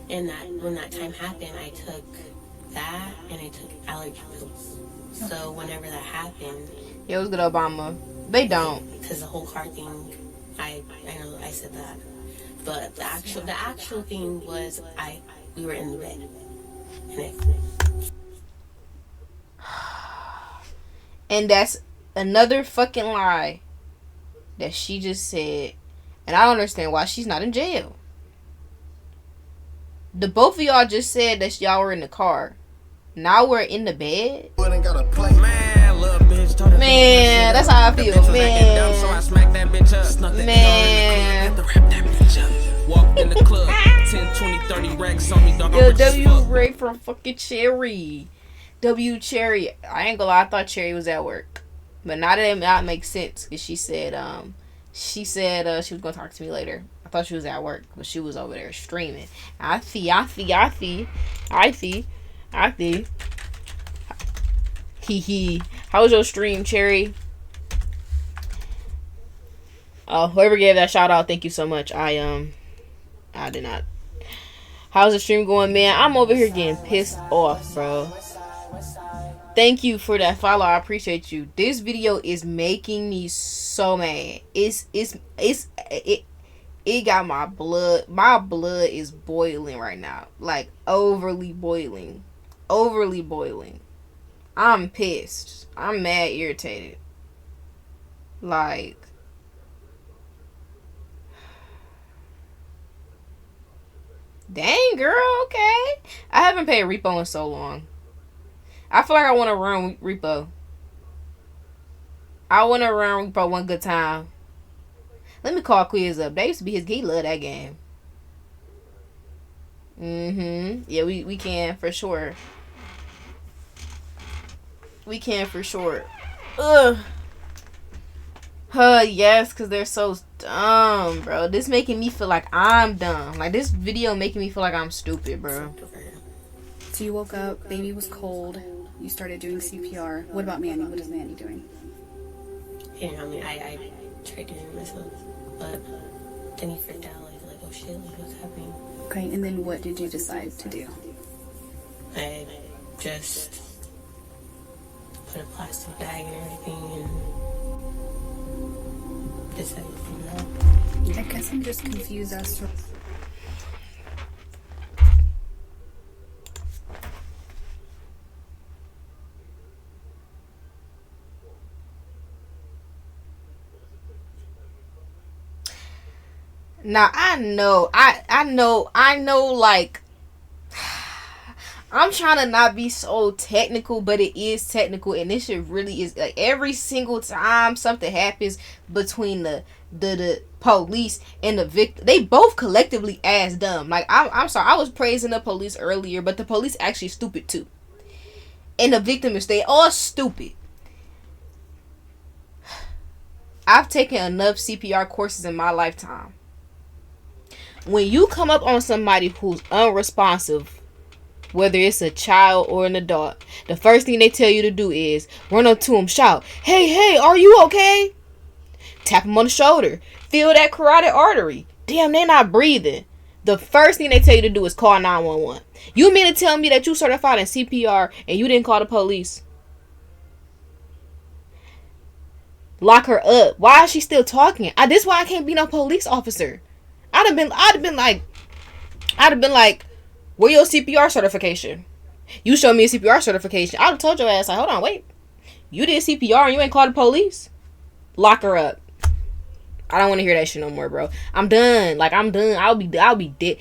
and when that time happened, I took that and I took allergy pills. So whenever that happened, it was good, Obama. They don't, because the whole car thing. I know I said that, but the actual thing was we were in the bed, and that's another fucking lie that she just said. And I don't understand why she's not in jail. The both of y'all just said that y'all were in the car. Now we're in the bed. Man, that's how I feel. Man. Walked in the club, 10, 20, 30 racks on me, dog. Yo, W Ray from fucking Cherry. W Cherry. I ain't gonna lie, I thought Cherry was at work. But now that makes sense. Because she said she was gonna talk to me later. I thought she was at work, but she was over there streaming. I see. Hee hee. How was your stream, Cherry? Whoever gave that shout out, thank you so much. I did not. How's the stream going, man? I'm over here getting pissed off, bro. Thank you for that follow. I appreciate you. This video is making me so mad. It got my blood. My blood is boiling right now. Like overly boiling. Overly boiling. I'm pissed. I'm mad irritated. Like, dang, girl, okay. I haven't paid Repo in so long. I feel like I want to run Repo. I want to run Repo one good time. Let me call Quiz up. They used to be his. He love that game. Yeah, we can for sure. We can for sure. Ugh. Yes, because they're so dumb, bro. This making me feel like I'm dumb. Like, this video making me feel like I'm stupid, bro. So you woke up, baby was cold, you started doing CPR. What about Manny? What is Manny doing? Yeah, I mean, I tried doing it myself, but then he freaked out, like oh shit, like what's happening? Okay, and then what did you decide to do? I just put a plastic bag and everything and decided to do that. I guess I'm just confused as to... Now, I know, like, I'm trying to not be so technical, but it is technical, and this shit really is, like, every single time something happens between the police and the victim, they both collectively ass dumb. Like, I'm sorry, I was praising the police earlier, but the police actually stupid too. And the victim is, they all stupid. I've taken enough CPR courses in my lifetime. When you come up on somebody who's unresponsive, whether it's a child or an adult, the first thing they tell you to do is run up to them, shout, hey, are you okay? Tap them on the shoulder. Feel that carotid artery. Damn, they're not breathing. The first thing they tell you to do is call 911. You mean to tell me that you certified in CPR and you didn't call the police? Lock her up. Why is she still talking? This is why I can't be no police officer. I'd have been like, where your CPR certification? You show me a CPR certification. I'd have told your ass, like, hold on, wait. You did CPR and you ain't called the police? Lock her up. I don't want to hear that shit no more, bro. I'm done. Like, I'm done. I'll be dead.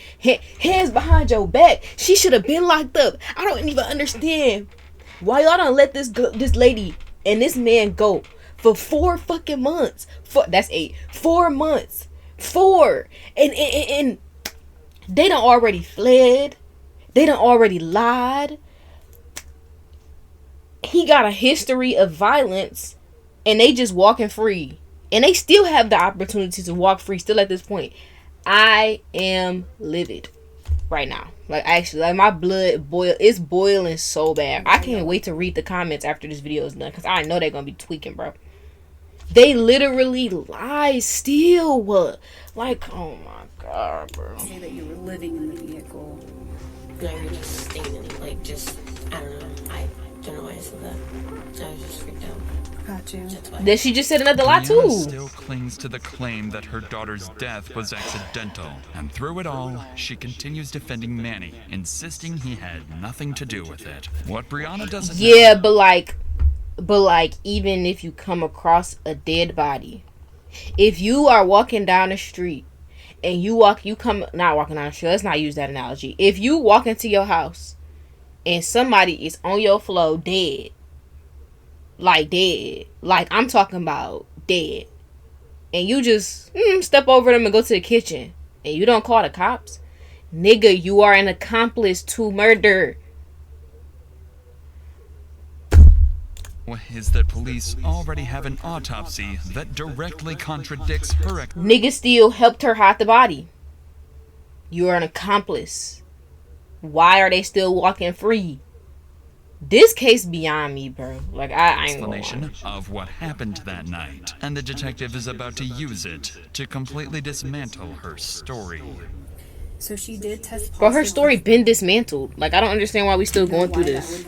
Hands behind your back. She should have been locked up. I don't even understand why y'all don't let this lady and this man go for 4 fucking months. That's 8. 4 months. 4. And they done already fled. They done already lied. He got a history of violence and they just walking free. And they still have the opportunity to walk free still at this point. I am livid right now. Like, actually, like, my blood it's boiling so bad. I can't wait to read the comments after this video is done, because I know they're gonna be tweaking, bro. They literally lie still. Like, oh my god, bro. Say that you were living in the vehicle. No, you're just standing, like, just, I don't know. I don't know why I said that. I was just freaked out. Got you. Then she just said another lie too. Brianna still clings to the claim that her daughter's death was accidental, and through it all, she continues defending Manny, insisting he had nothing to do with it. What Brianna doesn't know, but like, even if you come across a dead body, If you are walking down the street and not walking down the street, let's not use that analogy. If you walk into your house and somebody is on your floor dead, like I'm talking about dead, and you just step over them and go to the kitchen and you don't call the cops, nigga, you are an accomplice to murder. Is that police already have an autopsy that directly contradicts her. Nigga still helped her hide the body. You are an accomplice. Why are they still walking free? This case beyond me, bro. Like, I ain't Explanation of what happened that night, and the detective is about to use it to completely dismantle her story. So she did test positive. Bro, her story been dismantled. Like, I don't understand why we still going through this.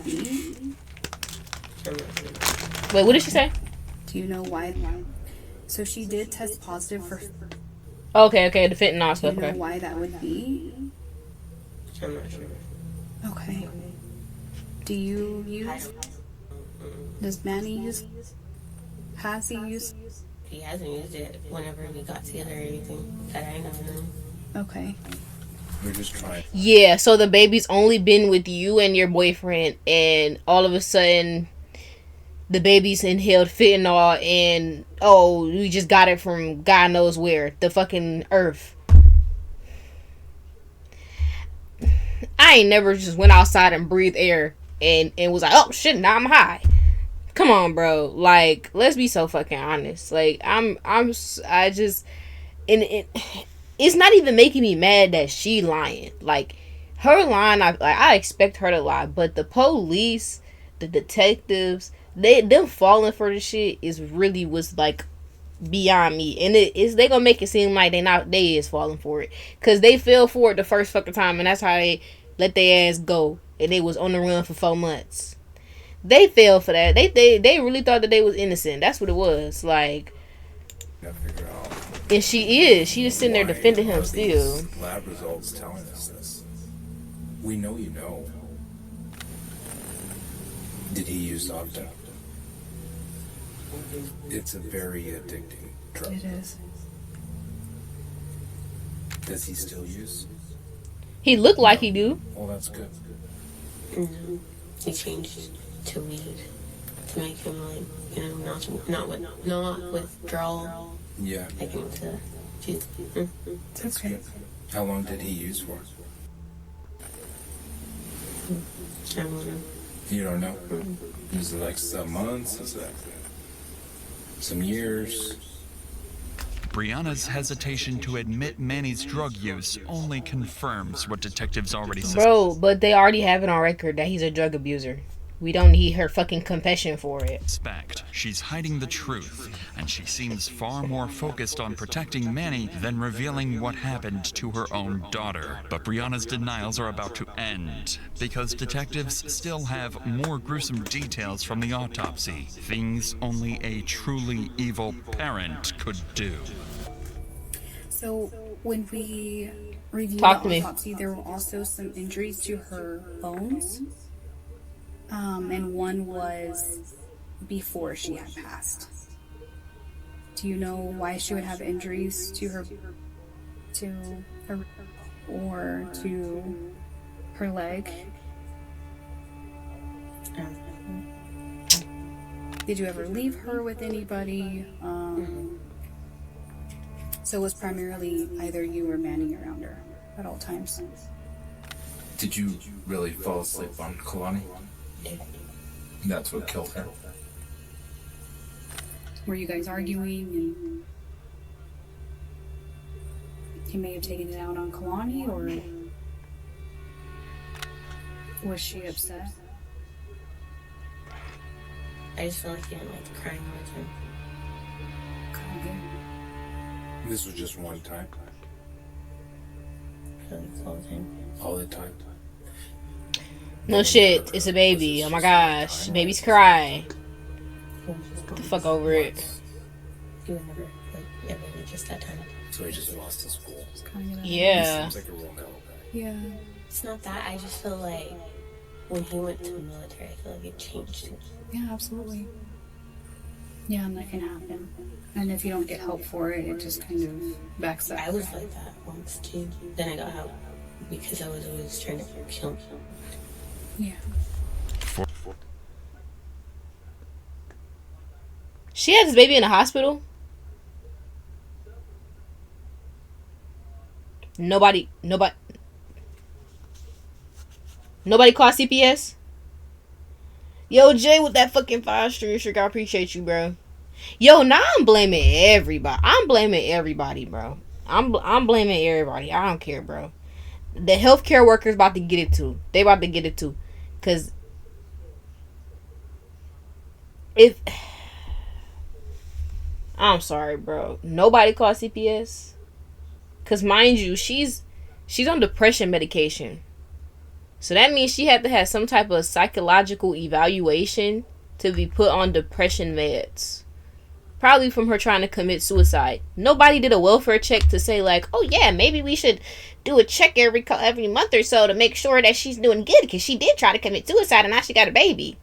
Wait, what did she say? Do you know why? So she did test positive for. Okay, the fentanyl stuff. Do you know why that would be? I'm not sure. Okay. Do you use? Does Manny use? Has he used? He hasn't used it whenever we got together or anything that I know. Okay. We're just trying. Yeah, so the baby's only been with you and your boyfriend, and all of a sudden the baby's inhaled fentanyl, and we just got it from God knows where, the fucking earth. I ain't never just went outside and breathed air and was like, oh shit, now I'm high. Come on, bro. Like, let's be so fucking honest. Like, I just, and it's not even making me mad that she lying. Like, her lying, I expect her to lie, but the police, the detectives, them falling for the shit was like beyond me. And they gonna make it seem like they is falling for it, cause they fell for it the first fucking time, and that's how they let their ass go, and they was on the run for 4 months. They fell for that. They really thought that they was innocent. That's what it was. Like, and she just sitting there defending him still. Lab results telling us this. We know you know. Did he use Opta? It's a very addicting drug. It is. Does he still use? He looked like he do. Well, that's good. Mm-hmm. He changed to weed to make him like, not withdrawal. Yeah. Make him to choose. Mm-hmm. That's good. How long did he use for? I don't know. You don't know? Mm-hmm. Is it like some months? Is it some years? Brianna's hesitation to admit Manny's drug use only confirms what detectives already said. Bro, but they already have it on record that he's a drug abuser. We don't need her fucking confession for it. She's hiding the truth, and she seems far more focused on protecting Manny than revealing what happened to her own daughter. But Brianna's denials are about to end, because detectives still have more gruesome details from the autopsy. Things only a truly evil parent could do. So, when we reviewed the autopsy, there were also some injuries to her bones. And one was before she had passed. Do you know why she would have injuries to her or to her leg? Did you ever leave her with anybody? So it was primarily either you or Manny around her at all times. Did you really fall asleep on Kalani? That's what killed her. Were you guys arguing and he may have taken it out on Kalani, or was she upset? I just feel like he didn't like the crying all the time. This was just one time. All the time. No shit, it's a baby. Oh my gosh, babies cry. Get the fuck over it. You would never, ever just that time. So he just lost his school. Yeah. He seems like a real metal guy. Yeah. It's not that. I just feel like when he went to the military, I feel like it changed him. Yeah, absolutely. Yeah, and that can happen. And if you don't get help for it, it just kind of backs up. I was like that once too. Then I got help because I was always trying to kill me. Yeah. She had this baby in the hospital. Nobody called CPS. Yo, Jay with that fucking 5-string trick. I appreciate you, bro. Yo, now I'm blaming everybody. Bro. I'm blaming everybody. I don't care, bro. The healthcare workers about to get it too. They about to get it too. Cause if I'm sorry, bro. Nobody called CPS. Cause mind you, she's on depression medication. So that means she had to have some type of psychological evaluation to be put on depression meds. Probably from her trying to commit suicide. Nobody did a welfare check to say like, oh yeah, maybe we should do a check every month or so to make sure that she's doing good, because she did try to commit suicide and now she got a baby.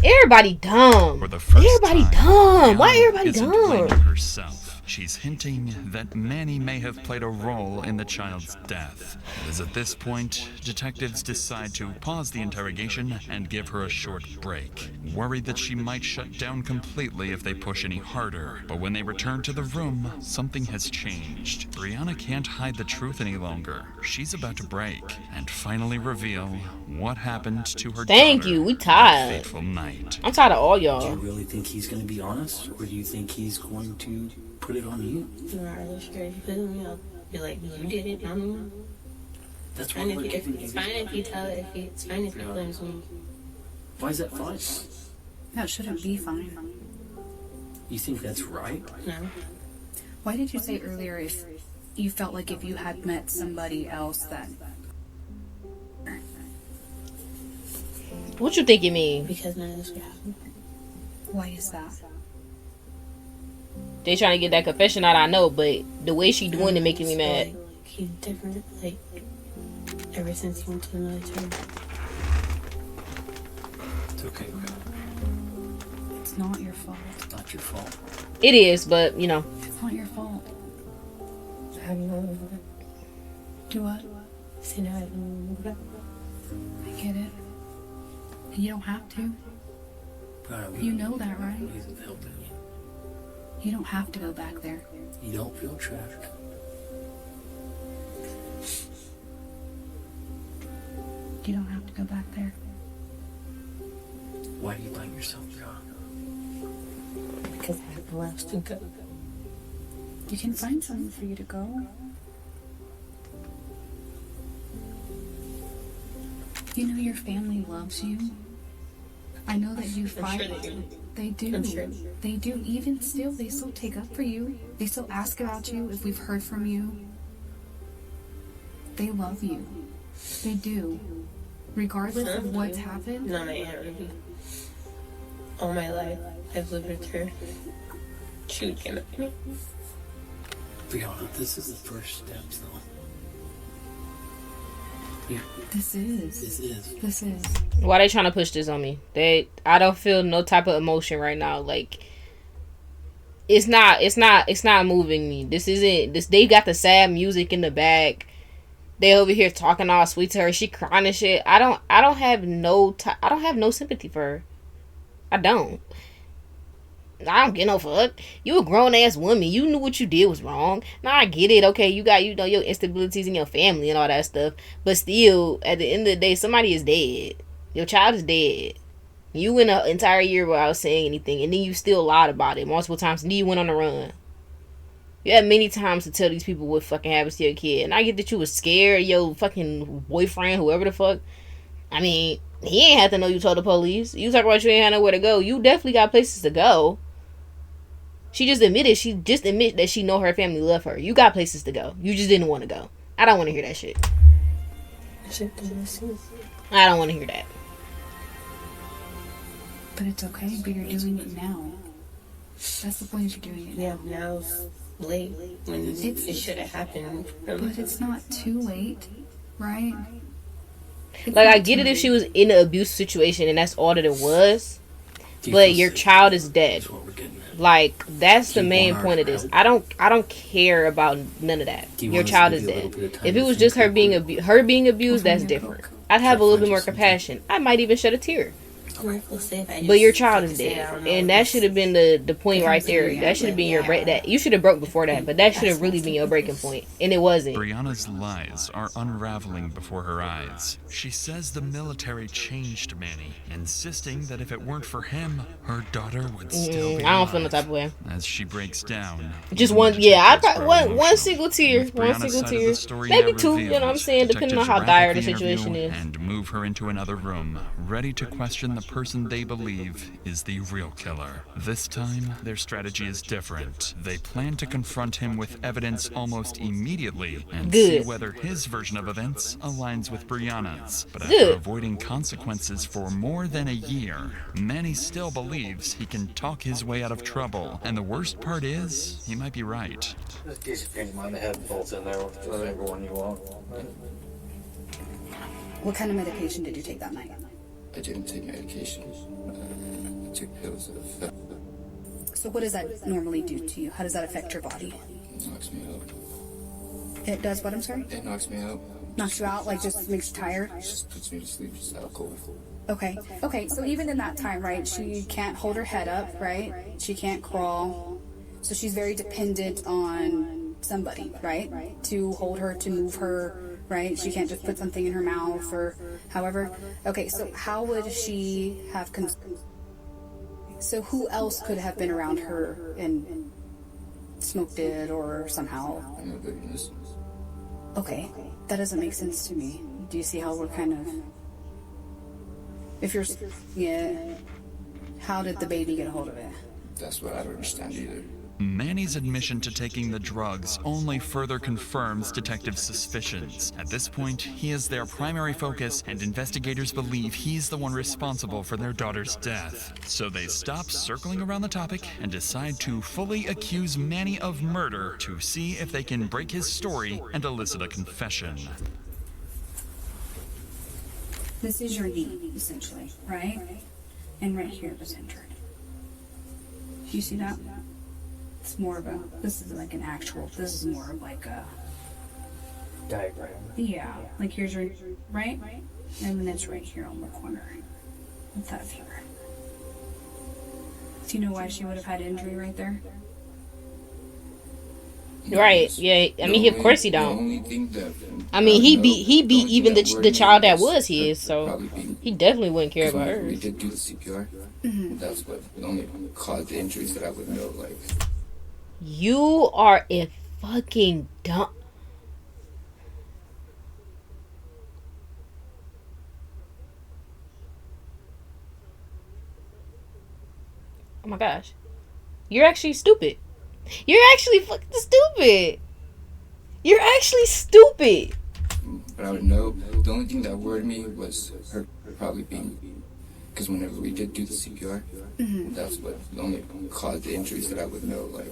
Everybody dumb. Everybody dumb. Why everybody dumb? Herself. She's hinting that Manny may have played a role in the child's death. It is at this point, detectives decide to pause the interrogation and give her a short break, worried that she might shut down completely if they push any harder. But when they return to the room, something has changed. Brianna can't hide the truth any longer. She's about to break and finally reveal what happened to her Thank daughter you. We that tired. fateful night. I'm tired of all y'all. Do you really think he's going to be honest, or do you think he's going to put it on you? I'm not really scared. He put me up. You're like, you did it, I'm That's why we're giving you. It's fine if you tell it. It's fine if he blames me. Why is that fine? That shouldn't be fine. You think that's right? No. Why did you say earlier if you felt like if you had met somebody else that... What you think you mean? Because none of this would happen. Why is that? They trying to get that confession out, I know, but the way she doing it making me mad. Like, he's different, like, ever since he went to the military. It's okay, okay. It's not your fault. It's not your fault. It is, but, you know. It's not your fault. I have no... Do what? See, now I don't know. I get it. You don't have to. You know that, right? He's helping you. You don't have to go back there. You don't feel trapped. You don't have to go back there. Why do you let yourself go? Because I have nowhere else to go. You can find somewhere for you to go. You know your family loves you. I know that you fight. Sure they do. They do. I'm sure. They do. Even still, they still take up for you. They still ask about you if we've heard from you. They love you. They do. Regardless of what's happened. Not my Aunt Ruby. All my life, I've lived with her. She would get at me. Brianna, this is the first step, though. Yeah. This is. This is. Why they trying to push this on me? I don't feel no type of emotion right now. Like, it's not moving me. This isn't this. They got the sad music in the back. They over here talking all sweet to her. She crying and shit. I don't have no sympathy for her. I don't get no fuck. You a grown ass woman. You knew what you did was wrong. Now I get it. Okay, you got your instabilities in your family and all that stuff. But still, at the end of the day, somebody is dead. Your child is dead. You went an entire year without saying anything, and then you still lied about it multiple times, and then you went on the run. You had many times to tell these people what fucking happens to your kid. And I get that you was scared, your fucking boyfriend, whoever the fuck. I mean, he ain't have to know you told the police. You talk about you ain't had nowhere to go. You definitely got places to go. She just admitted that she know her family love her. You got places to go. You just didn't want to go. I don't want to hear that shit. I don't want to hear that. But it's okay, but you're doing it now. That's the point, you're doing it now. Yeah, now it's late. When it should have happened. But it's not too late, right? Like, I get it if she was in an abuse situation and that's all that it was. but your child is dead. Like, that's the main point of this. I don't care about none of that. Your child is dead. If it was just her being abused, that's different. I'd have a little bit more compassion. I might even shed a tear. But your child is dead, and that should have been the point right there. That should have been your break. That you should have broke before that, but that should have really been your breaking point, and it wasn't. Brianna's lies are unraveling before her eyes. She says the military changed Manny, insisting that if it weren't for him, her daughter would still be I don't feel no type of way. As she breaks down, Just one, yeah, one single tear, maybe two. You know what I'm saying, depending on how dire the situation is. And move her into another room, ready to question the person they believe is the real killer. This time, their strategy is different. They plan to confront him with evidence almost immediately and see whether his version of events aligns with Brianna's. But after avoiding consequences for more than a year, Manny still believes he can talk his way out of trouble. And the worst part is, he might be right. This piece of paint might have bolts in there, whatever one you want. What kind of medication did you take that night? I didn't take medication. I took pills that affect. So what does that normally do to you? How does that affect your body? It knocks me out. It does what, I'm sorry? It knocks me out. Knocks you out, like just makes you tired? It just puts me to sleep, just out cold. Okay. Okay, so even in that time, right, she can't hold her head up, right? She can't crawl. So she's very dependent on somebody, right? To hold her, to move her, right? She can't just put something in her mouth or however. Okay, so how would she have... So who else could have been around her and smoked it or somehow? Okay, that doesn't make sense to me. Do you see how we're kind of... If you're... Yeah. How did the baby get a hold of it? That's what I don't understand either. Manny's admission to taking the drugs only further confirms detectives' suspicions. At this point, he is their primary focus, and investigators believe he's the one responsible for their daughter's death. So they stop circling around the topic and decide to fully accuse Manny of murder to see if they can break his story and elicit a confession. This is your knee, essentially, right? And right here was injured. Do you see that? It's more of a, this is like an actual, this is more of like a diagram. Yeah, like here's your, right? And then it's right here on the corner. What's that here? Do you know why she would have had injury right there? Right, yeah, I mean, of course he don't. I mean, he beat even the child that was his, so he definitely wouldn't care about her. We did do the CPR. Mm-hmm. That's what only caused the injuries that I would know, like. You are a fucking dumb... Oh my gosh. You're actually stupid. You're actually fucking stupid. You're actually stupid. But I would know. The only thing that worried me was her probably being... Because whenever we did do the CPR, mm-hmm. That's what only caused the injuries that I would know, like...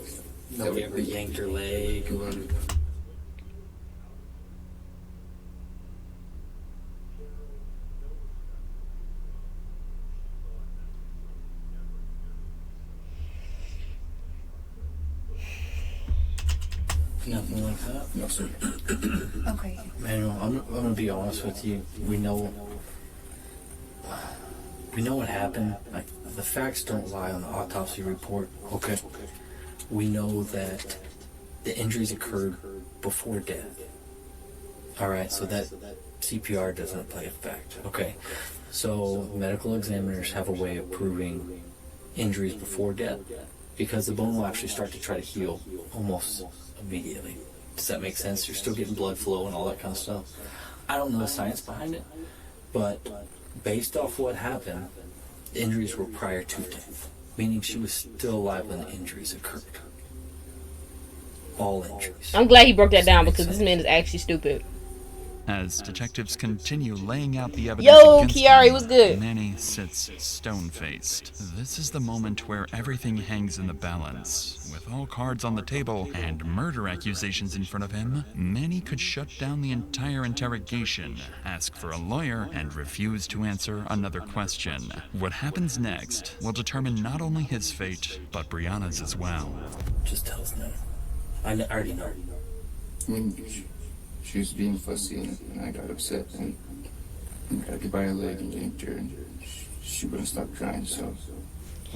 Nobody ever yanked her leg or... Nothing like that? No, sir. Okay. Manuel, I'm gonna be honest with you. We know what happened. Like, the facts don't lie on the autopsy report. Okay. We know that the injuries occurred before death. Alright, so that CPR doesn't play a fact. Okay. So medical examiners have a way of proving injuries before death because the bone will actually start to try to heal almost immediately. Does that make sense? You're still getting blood flow and all that kind of stuff. I don't know the science behind it, but based off what happened, the injuries were prior to death, meaning she was still alive when the injuries occurred. All injuries. I'm glad he broke that down because this man is actually stupid. As detectives continue laying out the evidence Yo, against Kiari, him, what's good? Manny sits stone-faced. This is the moment where everything hangs in the balance. With all cards on the table and murder accusations in front of him, Manny could shut down the entire interrogation, ask for a lawyer, and refuse to answer another question. What happens next will determine not only his fate, but Brianna's as well. Just tell us now. I already know. I mean, she was being fussy, and I got upset, and I could buy her leg and yanked her, and she wouldn't stop crying, so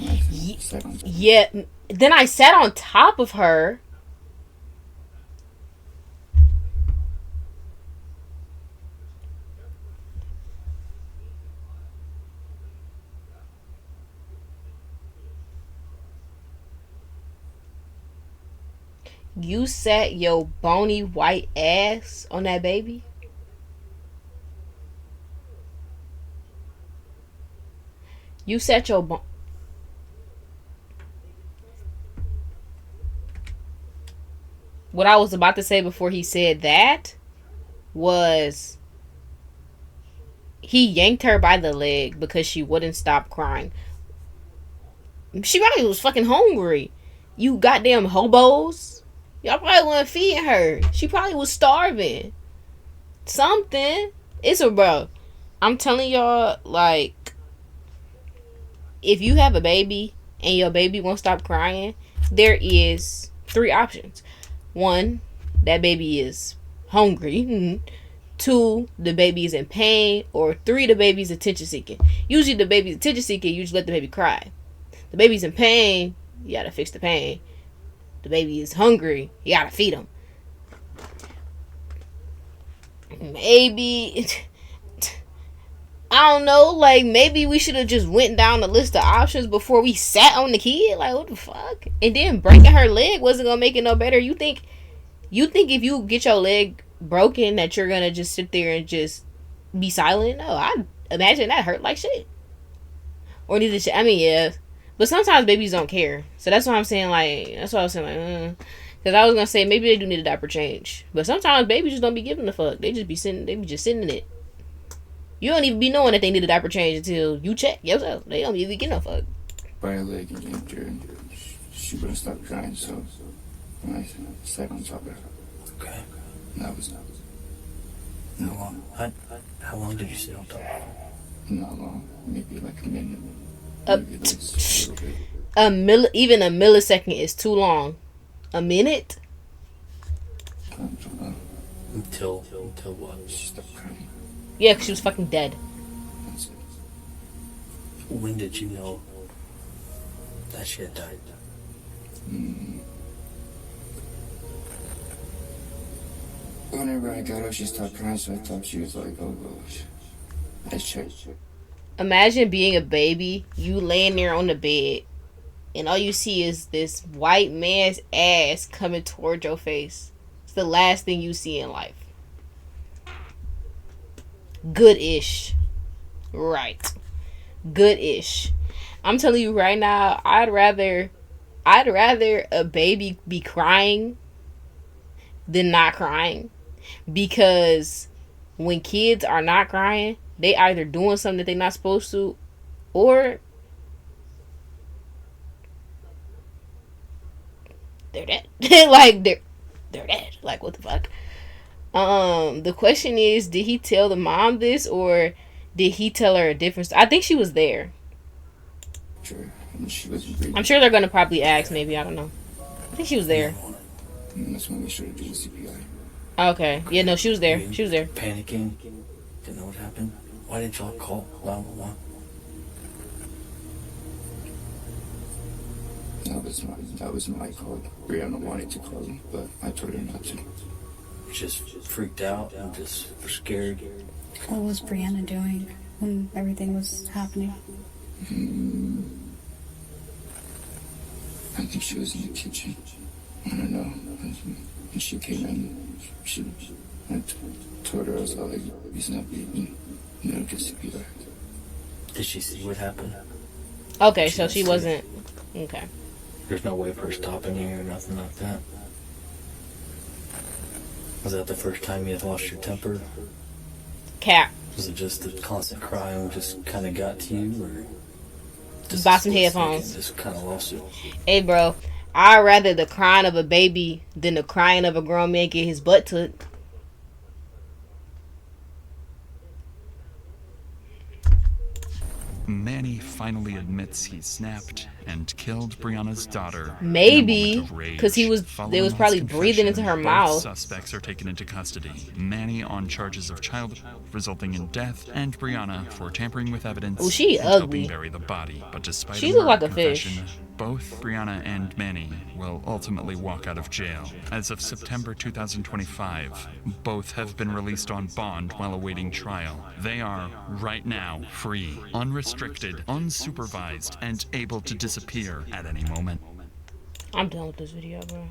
I sat on top. Yeah, then I sat on top of her. You sat your bony white ass on that baby? You sat your What I was about to say before he said that was he yanked her by the leg because she wouldn't stop crying. She probably was fucking hungry. You goddamn hobos. Y'all probably wasn't feeding her. She probably was starving. Something. It's a bro. I'm telling y'all, like, if you have a baby and your baby won't stop crying, there is 3 options. 1, that baby is hungry. 2, the baby is in pain. Or 3, the baby's attention seeking. Usually the baby's attention seeking, you just let the baby cry. The baby's in pain, you gotta fix the pain. The baby is hungry, you gotta feed him. Maybe, I don't know, like, maybe we should have just went down the list of options before we sat on the kid. Like, what the fuck? And then breaking her leg wasn't gonna make it no better. You think if you get your leg broken that you're gonna just sit there and just be silent? No, I imagine that hurt like shit. Or did it? I mean, yeah. But sometimes babies don't care. So that's what I'm saying, like, that's what I was saying, like, because I was going to say, maybe they do need a diaper change. But sometimes babies just don't be giving a fuck. They be sitting in it. You don't even be knowing that they need a diaper change until you check yourself. They don't even get no fuck. By her leg and yanked her, and she wouldn't stop crying, so I sat on top of her. Okay. That was How long did you sit on top of her? Not long. Maybe like a minute. Even a millisecond is too long. A minute? Until what? She stopped crying. Yeah, because she was fucking dead. When did you know that she had died? Whenever I got her, she stopped crying, so I thought she was like, oh gosh. I checked. Imagine being a baby, you laying there on the bed, and all you see is this white man's ass coming toward your face. It's the last thing you see in life. Good-ish. Right. Good-ish. I'm telling you right now, I'd rather a baby be crying than not crying. Because when kids are not crying, they either doing something that they're not supposed to, or they're dead. Like, they're dead. Like, what the fuck? The question is, did he tell the mom this, or did he tell her a different I think she was there. Sure. She wasn't breathing. I'm sure they're gonna probably ask, maybe, I don't know. I think she was there. And that's when we started doing CPR. Okay. Yeah, no, she was there. She was there. Panicking. Didn't know what happened. Why didn't y'all call 911? That was my call. Brianna wanted to call me, but I told her not to. Just freaked out and just scared. What was Brianna doing when everything was happening? I think she was in the kitchen. I don't know. When she came in, I told her, I was like, he's not beating. You know, get CPR. Did she see what happened? Okay, so she wasn't. Okay. There's no way of her stopping you or nothing like that. Was that the first time you had lost your temper? Cap. Was it just the constant crying just kind of got to you, or just buy some headphones? Just kind of lost it. Hey, bro, I'd rather the crying of a baby than the crying of a grown man get his butt took. Manny finally admits he snapped and killed Brianna's daughter. Maybe because they was probably breathing into her both mouth. Suspects are taken into custody. Manny on charges of child resulting in death, and Brianna for tampering with evidence. Oh, she and ugly. helping bury the body. But despite She a look like murder a fish. confession, both Brianna and Manny will ultimately walk out of jail. As of September 2025, both have been released on bond while awaiting trial. They are, right now, free, unrestricted, unsupervised, and able to disappear at any moment. I'm done with this video, bro.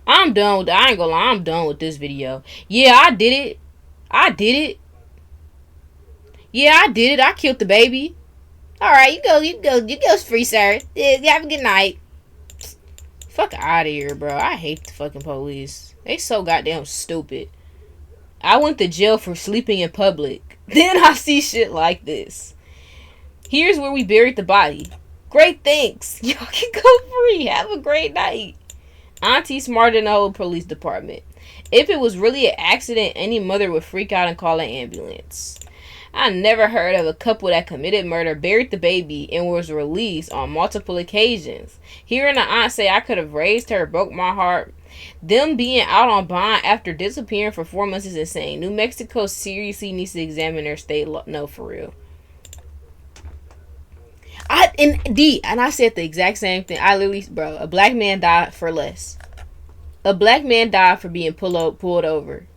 I ain't gonna lie, I'm done with this video. Yeah, I did it. Yeah, I did it. I killed the baby. Alright, you go free, sir. Yeah, have a good night. Fuck out of here, bro. I hate the fucking police. They so goddamn stupid. I went to jail for sleeping in public. Then I see shit like this. Here's where we buried the body. Great, thanks. Y'all can go free. Have a great night. Auntie smarter than the whole police department. If it was really an accident, any mother would freak out and call an ambulance. I never heard of a couple that committed murder, buried the baby, and was released on multiple occasions. Hearing the aunt say I could have raised her broke my heart. Them being out on bond after disappearing for 4 months is insane. New Mexico seriously needs to examine their state law. No, for real. And I said the exact same thing. I literally, bro, a black man died for less. A black man died for being pulled over.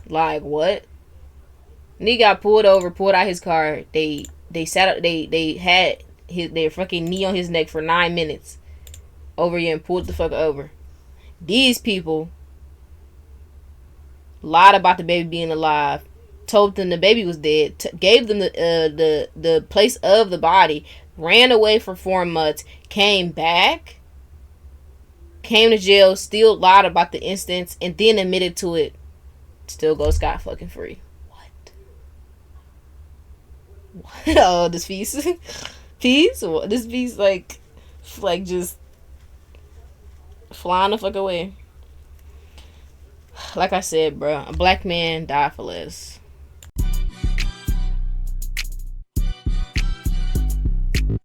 Like, what? Nigga got pulled over, pulled out his car. They sat up. They had their fucking knee on his neck for 9 minutes. Over here and pulled the fuck over. These people lied about the baby being alive. Told them the baby was dead. Gave them the place of the body. Ran away for 4 months. Came back. Came to jail. Still lied about the instance. And then admitted to it. Still go scot fucking free. Oh, this piece. This piece like just flying the fuck away. Like I said, bro, a black man died for less.